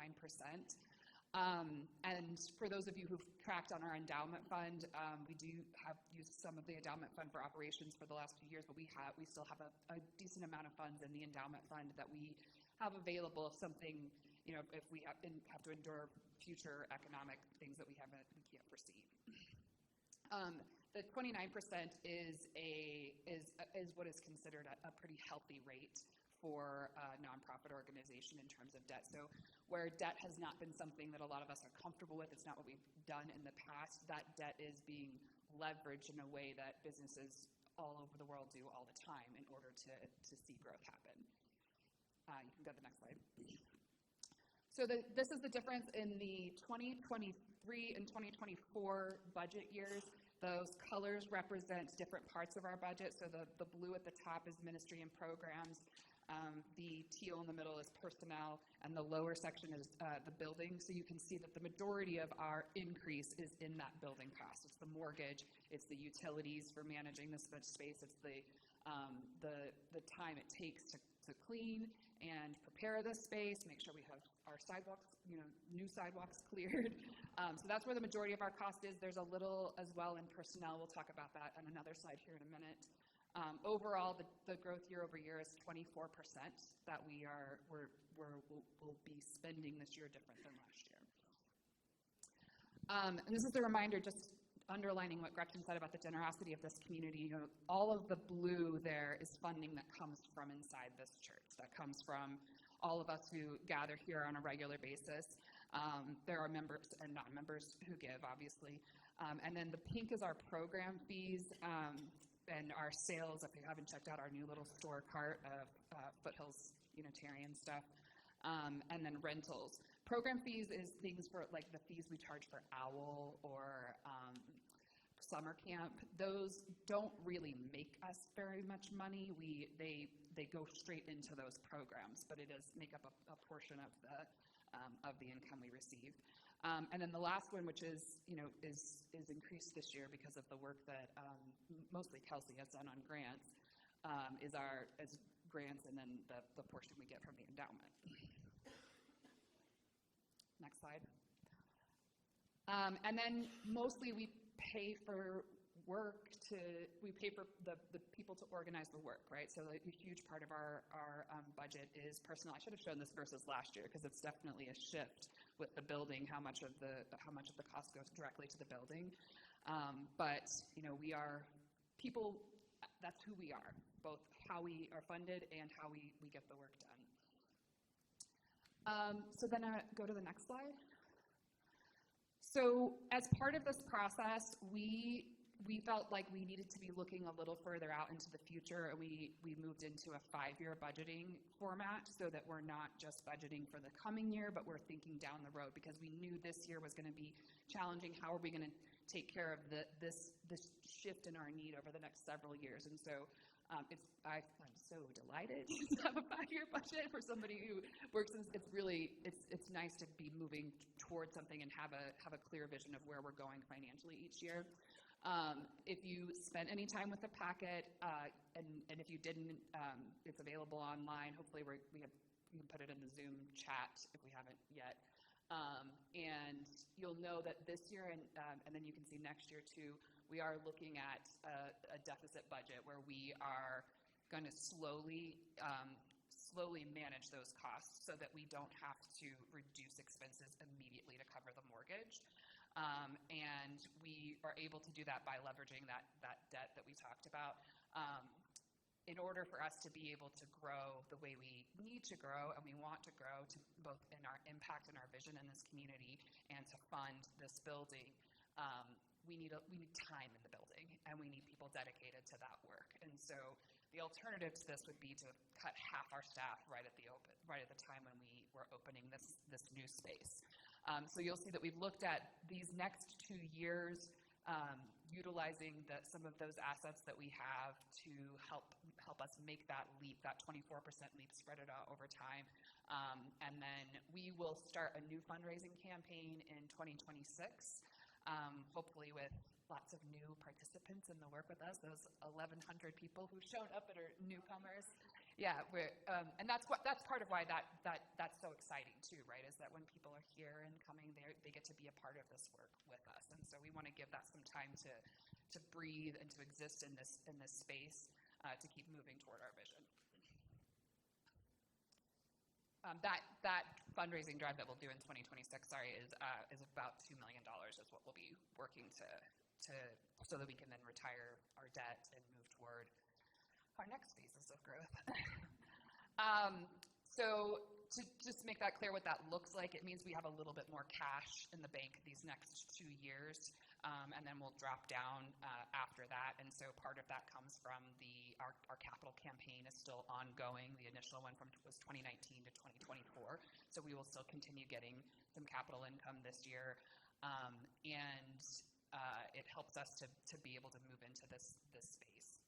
And for those of you who've tracked on our endowment fund, we do have used some of the endowment fund for operations for the last few years, but we still have a decent amount of funds in the endowment fund that we have available if something, if we have to endure future economic things that we can't foresee. The 29% is what is considered a pretty healthy rate for a nonprofit organization in terms of debt. So where debt has not been something that a lot of us are comfortable with, it's not what we've done in the past, that debt is being leveraged in a way that businesses all over the world do all the time in order to see growth happen. You can go to the next slide. So this is the difference in the 2023 and 2024 budget years. Those colors represent different parts of our budget. So the blue at the top is ministry and programs. The teal in the middle is personnel, and the lower section is the building. So you can see that the majority of our increase is in that building cost. It's the mortgage, it's the utilities for managing this much space, it's the time it takes to clean and prepare the space, make sure we have our sidewalks, new sidewalks cleared. So that's where the majority of our cost is. There's a little as well in personnel. We'll talk about that on another slide here in a minute. Overall, the growth year over year is 24% that we'll be spending this year different than last year. And this is a reminder, just underlining what Gretchen said about the generosity of this community. All of the blue there is funding that comes from inside this church, that comes from all of us who gather here on a regular basis. There are members and non-members who give, obviously. And then the pink is our program fees. And our sales, if you haven't checked out our new little store cart of Foothills Unitarian stuff, and then rentals. Program fees is things for like the fees we charge for OWL or summer camp. Those don't really make us very much money. They go straight into those programs, but it does make up a portion of the income we receive. And then the last one, which is increased this year because of the work that mostly Kelsey has done on grants, is grants and then the portion we get from the endowment. Next slide. And then mostly we pay for the people to organize the work, right? So a huge part of our budget is personnel. I should have shown this versus last year because it's definitely a shift with the building, how much of the cost goes directly to the building. But we are people. That's who we are, both how we are funded and how we get the work done. So then go to the next slide. So as part of this process, we felt like we needed to be looking a little further out into the future, and we moved into a 5-year budgeting format so that we're not just budgeting for the coming year, but we're thinking down the road because we knew this year was going to be challenging. How are we going to take care of this shift in our need over the next several years? And so I'm so delighted to have a 5-year budget for somebody who works. It's nice to be moving towards something and have a clear vision of where we're going financially each year. If you spent any time with the packet, and if you didn't, it's available online. Hopefully we can put it in the Zoom chat if we haven't yet. And you'll know that this year, and then you can see next year too, we are looking at a deficit budget where we are going to slowly manage those costs so that we don't have to reduce expenses immediately to cover the mortgage. And we are able to do that by leveraging that debt that we talked about. In order for us to be able to grow the way we need to grow and we want to grow, to both in our impact and our vision in this community and to fund this building, we need time in the building, and we need people dedicated to that work. And so the alternative to this would be to cut half our staff right at the time when we were opening this new space. So you'll see that we've looked at these next 2 years, utilizing some of those assets that we have to help us make that leap, that 24% leap, spread it out over time. And then we will start a new fundraising campaign in 2026, hopefully with lots of new participants in the work with us, those 1,100 people who showed up that are newcomers. Yeah, and that's part of why that's so exciting too, right? Is that when people are here and coming there, they get to be a part of this work with us, and so we want to give that some time to breathe and to exist in this space to keep moving toward our vision. That fundraising drive that we'll do in 2026, is about $2 million is what we'll be working to so that we can then retire our debt and move toward our next phases of growth. So to just make that clear what that looks like, it means we have a little bit more cash in the bank these next 2 years, and then we'll drop down after that. And so part of that comes from our capital campaign is still ongoing. The initial one was 2019 to 2024, so we will still continue getting some capital income this year, and it helps us to be able to move into this space.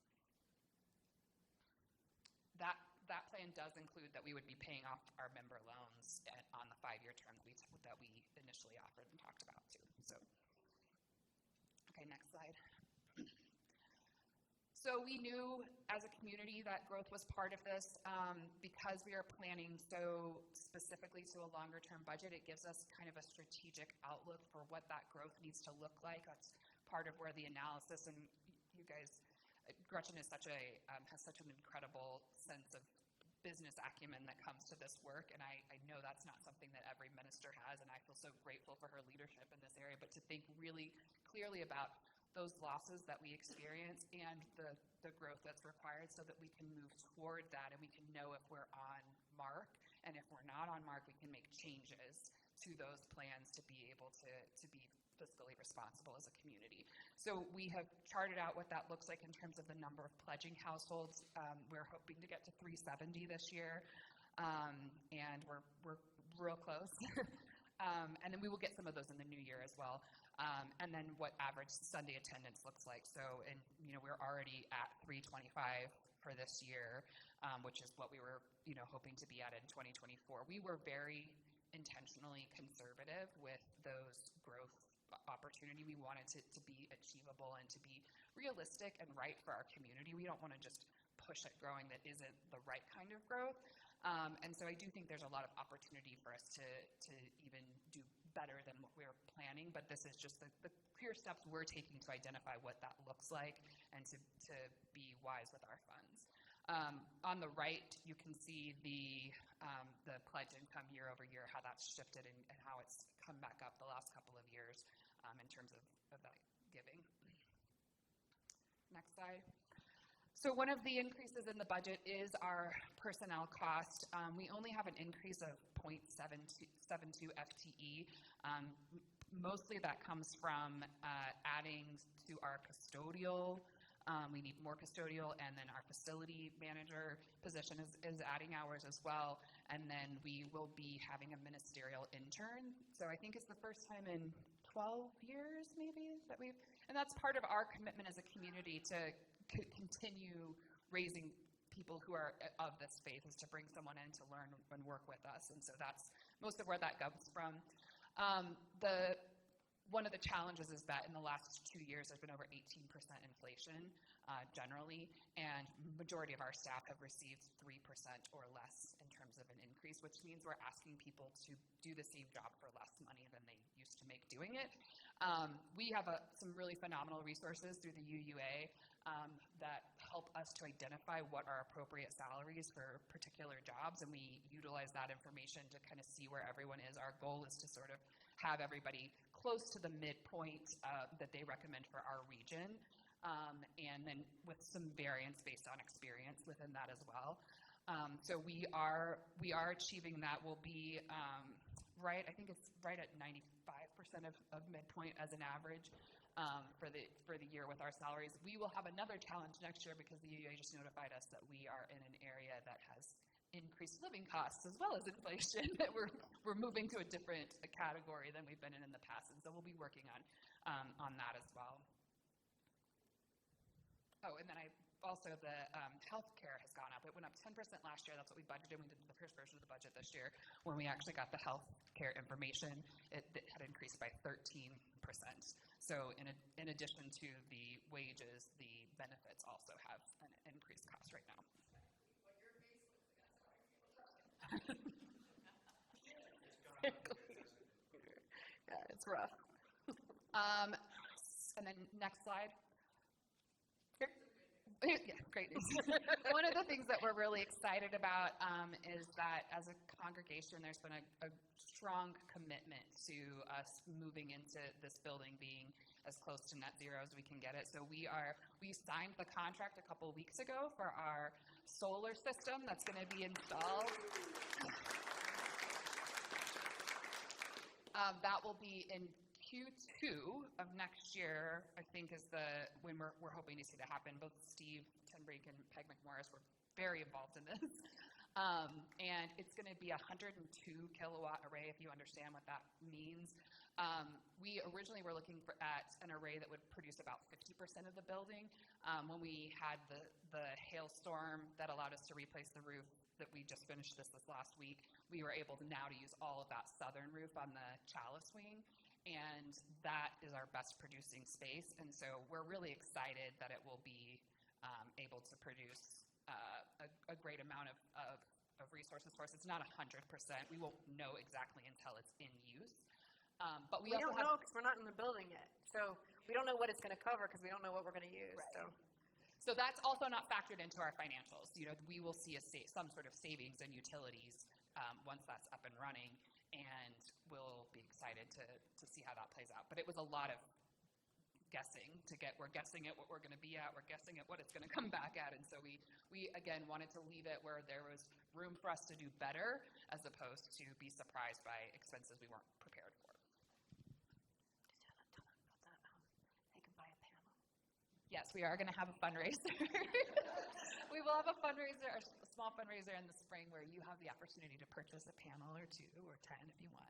That plan does include that we would be paying off our member loans on the 5-year term that we initially offered and talked about too. So, okay, next slide. So we knew as a community that growth was part of this. Because we are planning so specifically to a longer term budget, it gives us kind of a strategic outlook for what that growth needs to look like. That's part of where the analysis, and you guys, Gretchen is has such an incredible sense of business acumen that comes to this work, and I know that's not something that every minister has, and I feel so grateful for her leadership in this area, but to think really clearly about those losses that we experience and the growth that's required so that we can move toward that and we can know if we're on mark, and if we're not on mark, we can make changes to those plans to be able to be fiscally responsible as a community. So we have charted out what that looks like in terms of the number of pledging households. We're hoping to get to 370 this year, and we're real close. And then we will get some of those in the new year as well. And then what average Sunday attendance looks like. So, and we're already at 325 for this year, which is what we were hoping to be at in 2024. We were very intentionally conservative with those growth opportunity. We wanted it to be achievable and to be realistic and right for our community. We don't want to just push at growing that isn't the right kind of growth. And so I do think there's a lot of opportunity for us to even do better than what we're planning, but this is just the clear steps we're taking to identify what that looks like and to be wise with our funds. On the right, you can see the pledge income year over year, how that's shifted and how it's come back up the last couple of years in terms of that giving. Next slide. So one of the increases in the budget is our personnel cost. We only have an increase of 0.72 FTE. Mostly that comes from adding to our custodial. We need more custodial, and then our facility manager position is adding hours as well. And then we will be having a ministerial intern. So I think it's the first time in 12 years maybe that and that's part of our commitment as a community to continue raising people who are of this faith, is to bring someone in to learn and work with us. And so that's most of where that comes from. One of the challenges is that in the last 2 years, there's been over 18% inflation generally, and majority of our staff have received 3% or less in terms of an increase, which means we're asking people to do the same job for less money than they used to make doing it. We have some really phenomenal resources through the UUA that help us to identify what are appropriate salaries for particular jobs, and we utilize that information to kind of see where everyone is. Our goal is to sort of have everybody close to the midpoint that they recommend for our region, and then with some variance based on experience within that as well. So we are achieving that. We'll be I think it's right at 95% of midpoint as an average for the year with our salaries. We will have another challenge next year because the UUA just notified us that we are in an area that has increased living costs as well as inflation, that we're moving to a different category than we've been in the past, and so we'll be working on that as well. Oh, and then also the healthcare has gone up. It went up 10% last year. That's what we budgeted. We did the first version of the budget this year. When we actually got the healthcare information, it had increased by 13%. So in addition to the wages, the benefits also have an increased cost right now. Yeah, it's rough. And then next slide. Yeah, great news. One of the things that we're really excited about is that as a congregation, there's been a strong commitment to us moving into this building being as close to net zero as we can get it. So we signed the contract a couple weeks ago for our solar system that's going to be installed. That will be in Q2 of next year, I think, is when we're hoping to see that happen. Both Steve Tenbrink and Peg McMorris were very involved in this. And it's going to be a 102 kilowatt array, if you understand what that means. We originally were looking at an array that would produce about 50% of the building. When we had the hailstorm that allowed us to replace the roof that we just finished this last week, we were able to use all of that southern roof on the Chalice wing. And that is our best producing space. And so we're really excited that it will be able to produce a great amount of resources for us. It's not 100%. We won't know exactly until it's in use. But we don't know because we're not in the building yet. So we don't know what it's going to cover because we don't know what we're going to use. Right. So that's also not factored into our financials. We will see some sort of savings in utilities once that's up and running. And we'll be excited to see how that plays out. But it was a lot of guessing we're guessing at what we're going to be at, we're guessing at what it's going to come back at. And so we again wanted to leave it where there was room for us to do better as opposed to be surprised by expenses we weren't prepared for. They can buy a panel. Yes, we are going to have a fundraiser. We will have a fundraiser, a small fundraiser in the spring where you have the opportunity to purchase a panel or 2 or 10 if you want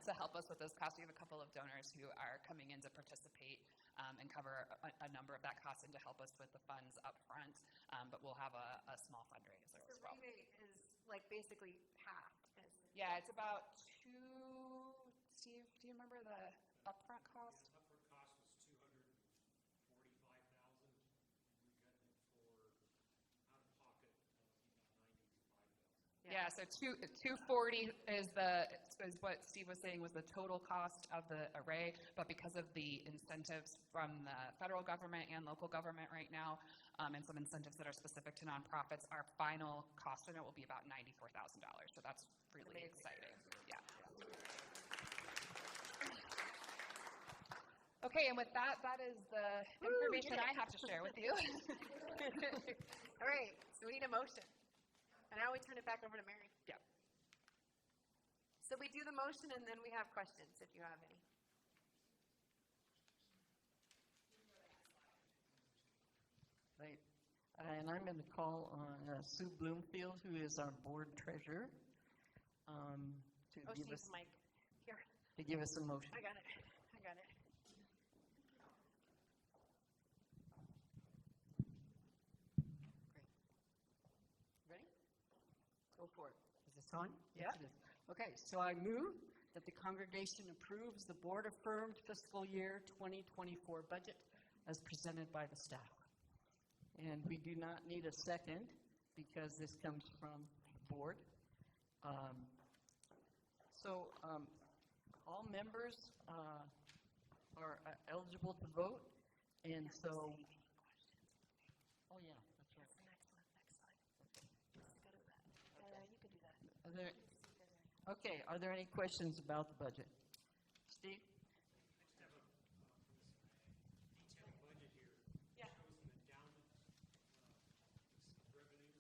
to help us with those costs. We have a couple of donors who are coming in to participate and cover a number of that cost and to help us with the funds up front. But we'll have a small fundraiser as well. The rebate is like basically half. Yeah, it's about Steve, do you remember the upfront cost? The upfront cost was $245,000. We got it for out of pocket about $95,000. Yeah, so 240 is what Steve was saying was the total cost of the array, but because of the incentives from the federal government and local government right now, and some incentives that are specific to nonprofits, our final cost on it will be about $94,000. So that's really exciting. Yeah. Okay, and with that is the information I have to share with you. All right, so we need a motion. And now we turn it back over to Mary. Yeah. So we do the motion and then we have questions if you have any. Right. And I'm going to call on Sue Bloomfield, who is our board treasurer, Oh, Steve's mic. Here. to give us a motion. I got it. Ready? Go for it. Is this on? Yeah. Yes, it is. Okay, so I move that the congregation approves the board-affirmed fiscal year 2024 budget as presented by the staff. And we do not need a second because this comes from the board. All members are eligible to vote, and so, oh yeah, that's right. Next slide. You can do that. Are there, okay, are there any questions about the budget? Steve? Next have a detailed budget here. Yeah. It shows an endowment revenue.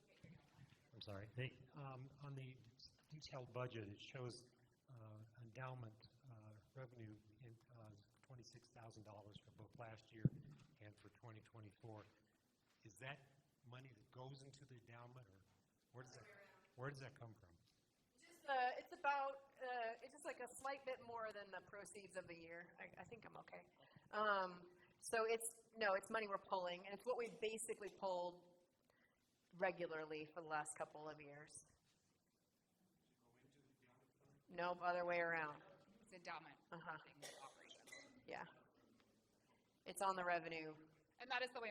Is that? I'm sorry. On the detailed budget, it shows endowment revenue in $26,000 for both last year and for 2024. Is that money that goes into the endowment, or where does that come from? It's about, it's just like a slight bit more than the proceeds of the year. I think I'm okay. So it's money we're pulling, and it's what we've basically pulled regularly for the last couple of years. Nope, other way around. It's endowment. Things, operations. Yeah. It's on the revenue. And that is the way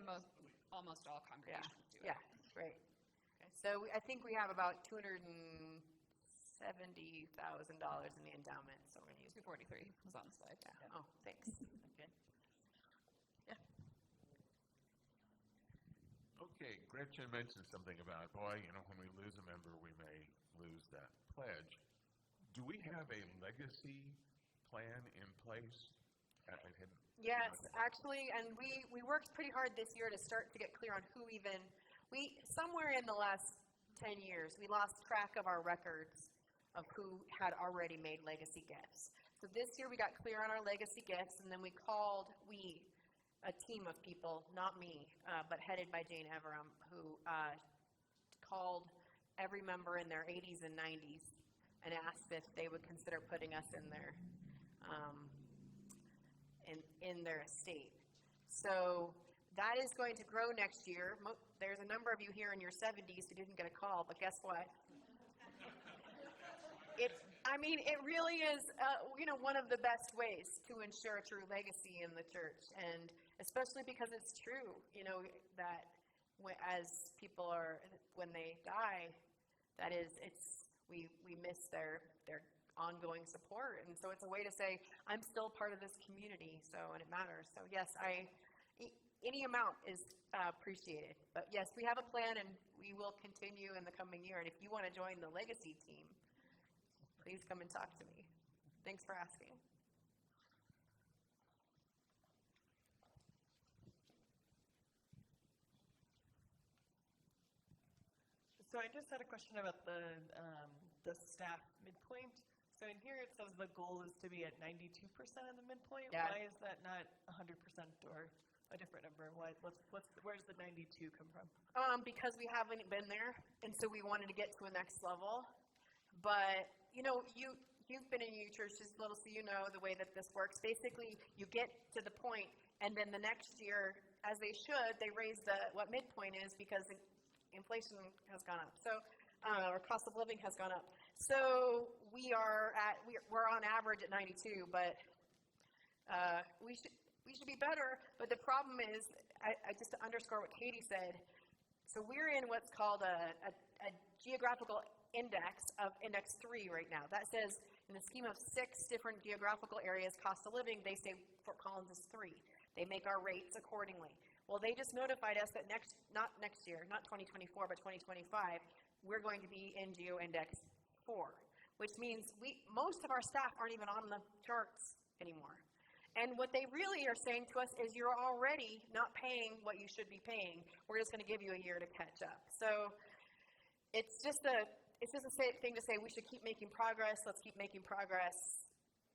almost all congregations do it. Yeah, right. Okay. So I think we have about $270,000 in the endowment. So we're going to use 243 was on the slide. Yeah. Oh, thanks. Okay. Yeah. Okay, Gretchen mentioned something about, boy, when we lose a member, we may lose that pledge. Do we have a legacy plan in place? Yes, actually, and we worked pretty hard this year to start to get clear on who somewhere in the last 10 years, we lost track of our records of who had already made legacy gifts. So this year we got clear on our legacy gifts, and then we called, a team of people, not me, but headed by Jane Everham, who called every member in their 80s and 90s and asked if they would consider putting us in their estate. So that is going to grow next year. There's a number of you here in your 70s who didn't get a call, but guess what? It really is, one of the best ways to ensure a true legacy in the church, and especially because it's true, that as people when they die, we miss their ongoing support, and so it's a way to say, I'm still part of this community, and it matters. So yes, any amount is appreciated, but yes, we have a plan, and we will continue in the coming year, and if you want to join the legacy team, please come and talk to me. Thanks for asking. So I just had a question about the staff midpoint. So in here it says the goal is to be at 92% of the midpoint. Yeah. Why is that not 100% or a different number? Where's the 92 come from? Because we haven't been there, and so we wanted to get to a next level. But you've been in your churches a little, so you know the way that this works. Basically, you get to the point, and then the next year, as they should, they raise what midpoint is because inflation has gone up. So, or cost of living has gone up. So we're on average at 92, but we should be better. But the problem is, I just to underscore what Katie said. So we're in what's called a geographical index of index 3 right now. That says in the scheme of 6 different geographical areas, cost of living, they say Fort Collins is 3. They make our rates accordingly. Well, they just notified us that not next year, not 2024, but 2025, we're going to be in Geo Index 4, which means most of our staff aren't even on the charts anymore. And what they really are saying to us is you're already not paying what you should be paying. We're just going to give you a year to catch up. So it's just a thing to say we should keep making progress. Let's keep making progress.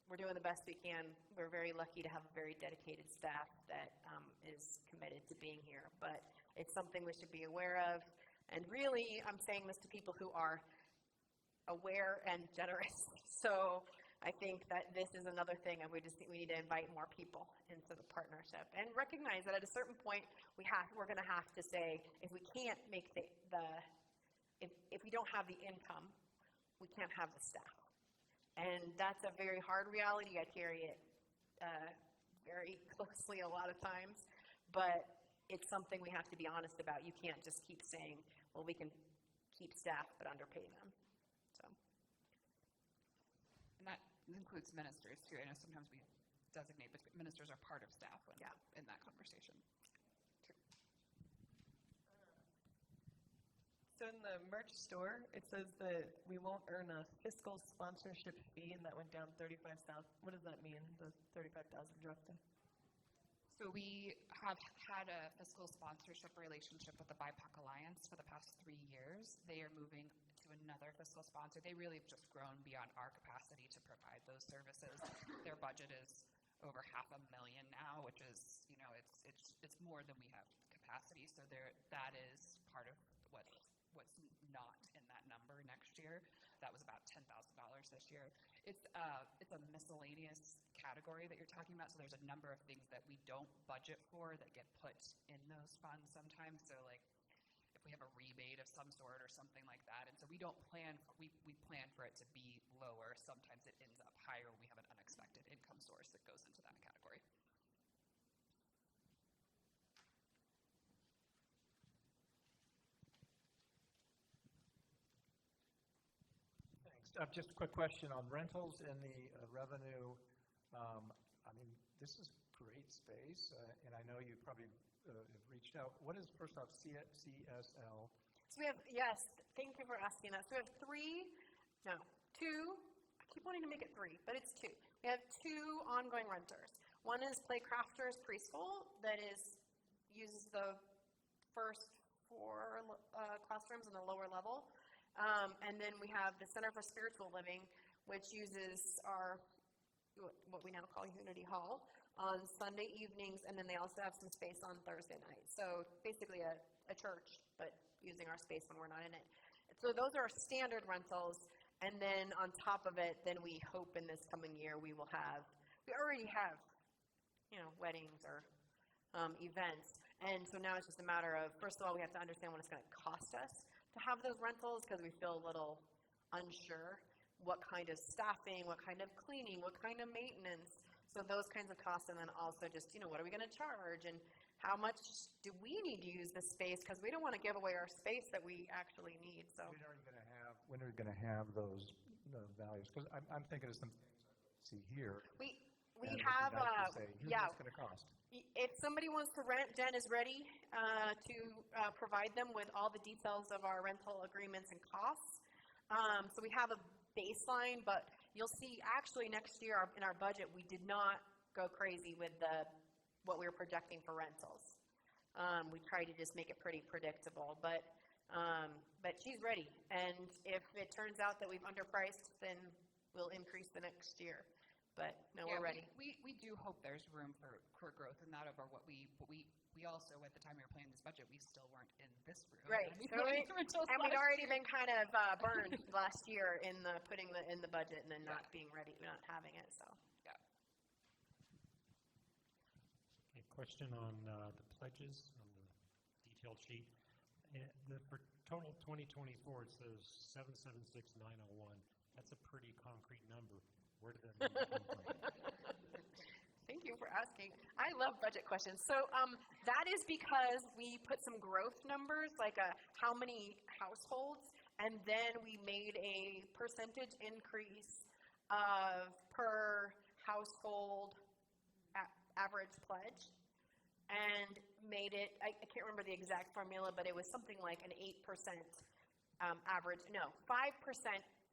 We're doing the best we can. We're very lucky to have a very dedicated staff that is committed to being here. But it's something we should be aware of. And really, I'm saying this to people who are aware and generous. So I think that this is another thing, and we need to invite more people into the partnership and recognize that at a certain point we're going to have to say if we can't make if we don't have the income, we can't have the staff. And that's a very hard reality. I carry it very closely a lot of times, but it's something we have to be honest about. You can't just keep saying, well, we can keep staff but underpay them. So. And that includes ministers too. I know sometimes we designate, but ministers are part of staff in that conversation. So in the merch store, it says that we won't earn a fiscal sponsorship fee, and that went down $35,000. What does that mean, the $35,000 dropped to? So we have had a fiscal sponsorship relationship with the BIPOC Alliance for the past 3 years. They are moving to another fiscal sponsor. They really have just grown beyond our capacity to provide those services. Their budget is over $500,000 now, which is, it's more than we have capacity. So that is part of what's not in that number next year. That was about $10,000 this year. It's a miscellaneous category that you're talking about, so there's a number of things that we don't budget for that get put in those funds sometimes. So like if we have a rebate of some sort or something like that, and so we don't plan, we plan for it to be lower. Sometimes it ends up higher when we have an unexpected income source that goes into that category. Just a quick question on rentals and the revenue. I mean, this is great space, and I know you probably have reached out. What is, first off, CSL? So we have, yes, thank you for asking that. So we have two, I keep wanting to make it three, but it's two. We have two ongoing renters. One is Playcrafters Preschool that uses the first 4 classrooms in the lower level. And then we have the Center for Spiritual Living, which uses our, what we now call Unity Hall, on Sunday evenings, and then they also have some space on Thursday night. So basically a church, but using our space when we're not in it. So those are standard rentals, and then on top of it, then we hope in this coming year we already have, weddings or events. And so now it's just a matter of, first of all, we have to understand what it's going to cost us to have those rentals, because we feel a little unsure what kind of staffing, what kind of cleaning, what kind of maintenance. So those kinds of costs, and then also just, what are we going to charge, and how much do we need to use this space, because we don't want to give away our space that we actually need. So When are you going to have those values? Because I'm thinking of some things I see here. we and have, it'd be nice to say, here's yeah. what it's going to cost. If somebody wants to rent, Jen is ready to provide them with all the details of our rental agreements and costs. So we have a baseline, but you'll see actually next year in our budget, we did not go crazy with what we were projecting for rentals. We tried to just make it pretty predictable, but she's ready. And if it turns out that we've underpriced, then we'll increase the next year. But no, Yeah, we're ready. We do hope there's room for growth in that over what we also, at the time we were planning this budget, we still weren't in this room. Right. So we'd already been kind of burned last year in putting in the budget and then not being ready, not having it. So yeah. A question on the pledges on the detailed sheet. For total 2024, it says 776,901. That's a pretty concrete number. Where did that number come from? Thank you for asking. I love budget questions. So that is because we put some growth numbers, like how many households, and then we made a percentage increase of per household average pledge, and made it, I can't remember the exact formula, but it was something like an 8% 5%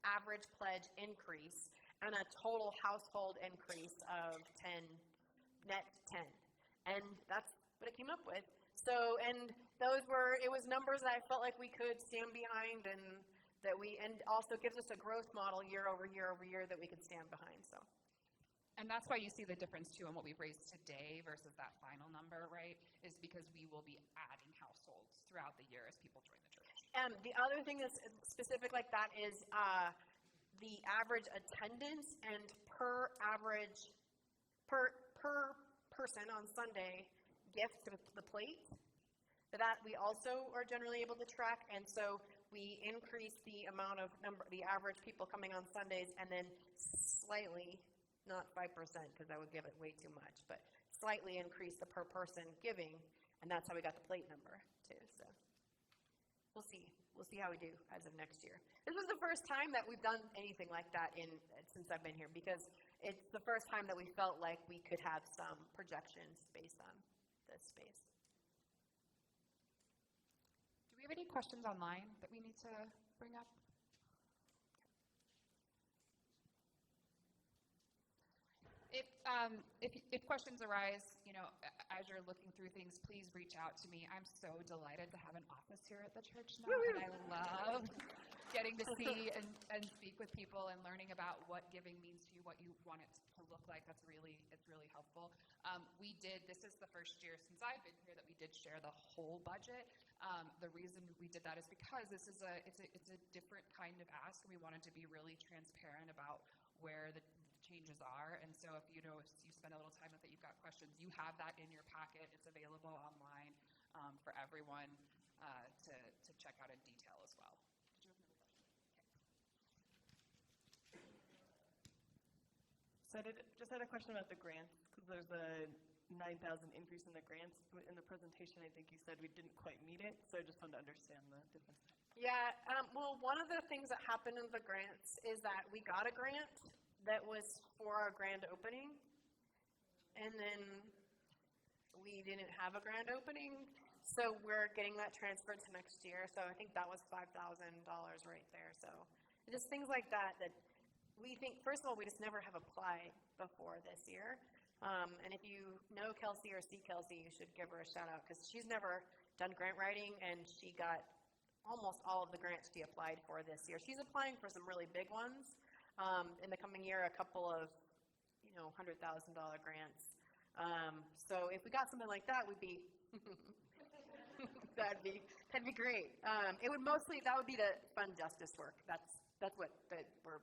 average pledge increase, and a total household increase of net 10. And that's what it came up with. So, and it was numbers that I felt like we could stand behind, and also gives us a growth model year over year over year that we could stand behind, so. And that's why you see the difference too in what we've raised today versus that final number, right? Is because we will be adding households throughout the year as people join the church. And the other thing that's specific like that is the average attendance and per person on Sunday gift to the plate. That we also are generally able to track, and so we increase the the average people coming on Sundays, and then slightly, not 5% because that would give it way too much, but slightly increase the per person giving, and that's how we got the plate number too. So we'll see how we do as of next year. This was the first time that we've done anything like that since I've been here, because it's the first time that we felt like we could have some projections based on this space. Do we have any questions online that we need to bring up? If questions arise, as you're looking through things, please reach out to me. I'm so delighted to have an office here at the church now, and I love getting to see and speak with people and learning about what giving means to you, what you want it to look like. It's really helpful. This is the first year since I've been here that we did share the whole budget. The reason we did that is because it's a different kind of ask. We wanted to be really transparent about where the changes are. And so if you spend a little time with it, you've got questions, you have that in your packet. It's available online for everyone to check out in detail as well. Did you have another question? So I just had a question about the grants, because there's a 9,000 increase in the grants. In the presentation, I think you said we didn't quite meet it, so I just wanted to understand the difference. Yeah, well, one of the things that happened in the grants is that we got a grant that was for our grand opening, and then we didn't have a grand opening, so we're getting that transferred to next year. So I think that was $5,000 right there. So just things like that we think, first of all, we just never have applied before this year. And if you know Kelsey or see Kelsey, you should give her a shout out, because she's never done grant writing, and she got almost all of the grants she applied for this year. She's applying for some really big ones. In the coming year, a couple of, $100,000 grants. So if we got something like that, that'd be great. That would be to fund justice work. That's what we're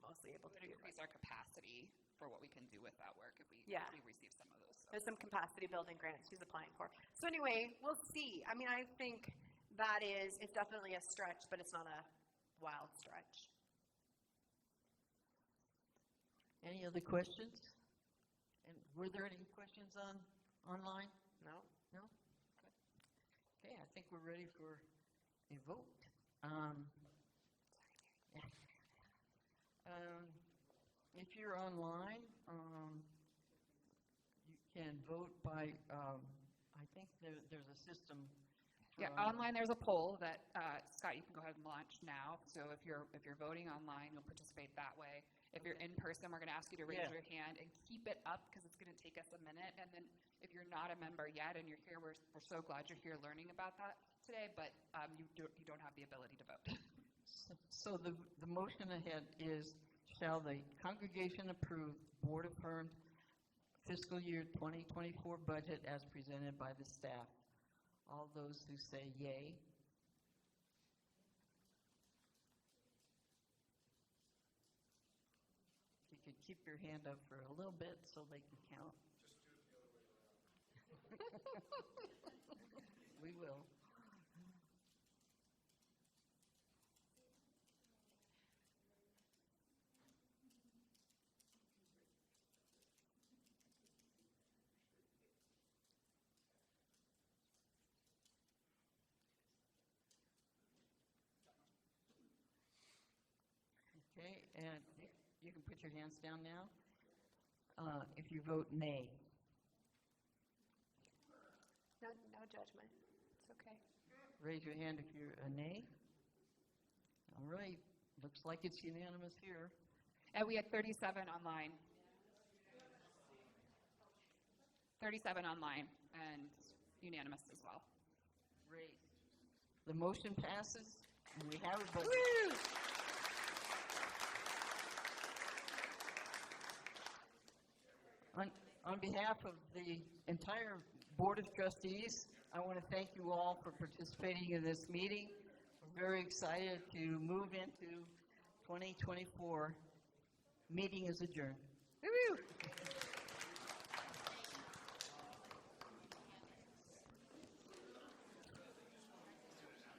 mostly able to do. Increase our capacity for what we can do with that work if we receive some of those. So. There's some capacity building grants she's applying for. So anyway, we'll see. I mean, I think it's definitely a stretch, but it's not a wild stretch. Any other questions? And were there any questions online? No. No? Okay, I think we're ready for a vote. If you're online, you can vote by, I think there's a system. Yeah, online there's a poll that, Scott, you can go ahead and launch now. So if you're voting online, you'll participate that way. If you're in person, we're going to ask you to raise your hand and keep it up, because it's going to take us a minute. And then if you're not a member yet and you're here, we're so glad you're here learning about that today, but you don't have the ability to vote. So the motion ahead is, shall the congregation approve board-affirmed fiscal year 2024 budget as presented by the staff? All those who say yay. You could keep your hand up for a little bit so they can count. Just do it the other way around. We will. Okay, and you can put your hands down now. If you vote nay. No judgment. It's okay. Raise your hand if you're a nay. All right, looks like it's unanimous here. And we had 37 online. 37 online and unanimous as well. Great. The motion passes, and we have a vote. Woo! On behalf of the entire Board of Trustees, I want to thank you all for participating in this meeting. We're very excited to move into 2024. Meeting is adjourned. Woo-hoo!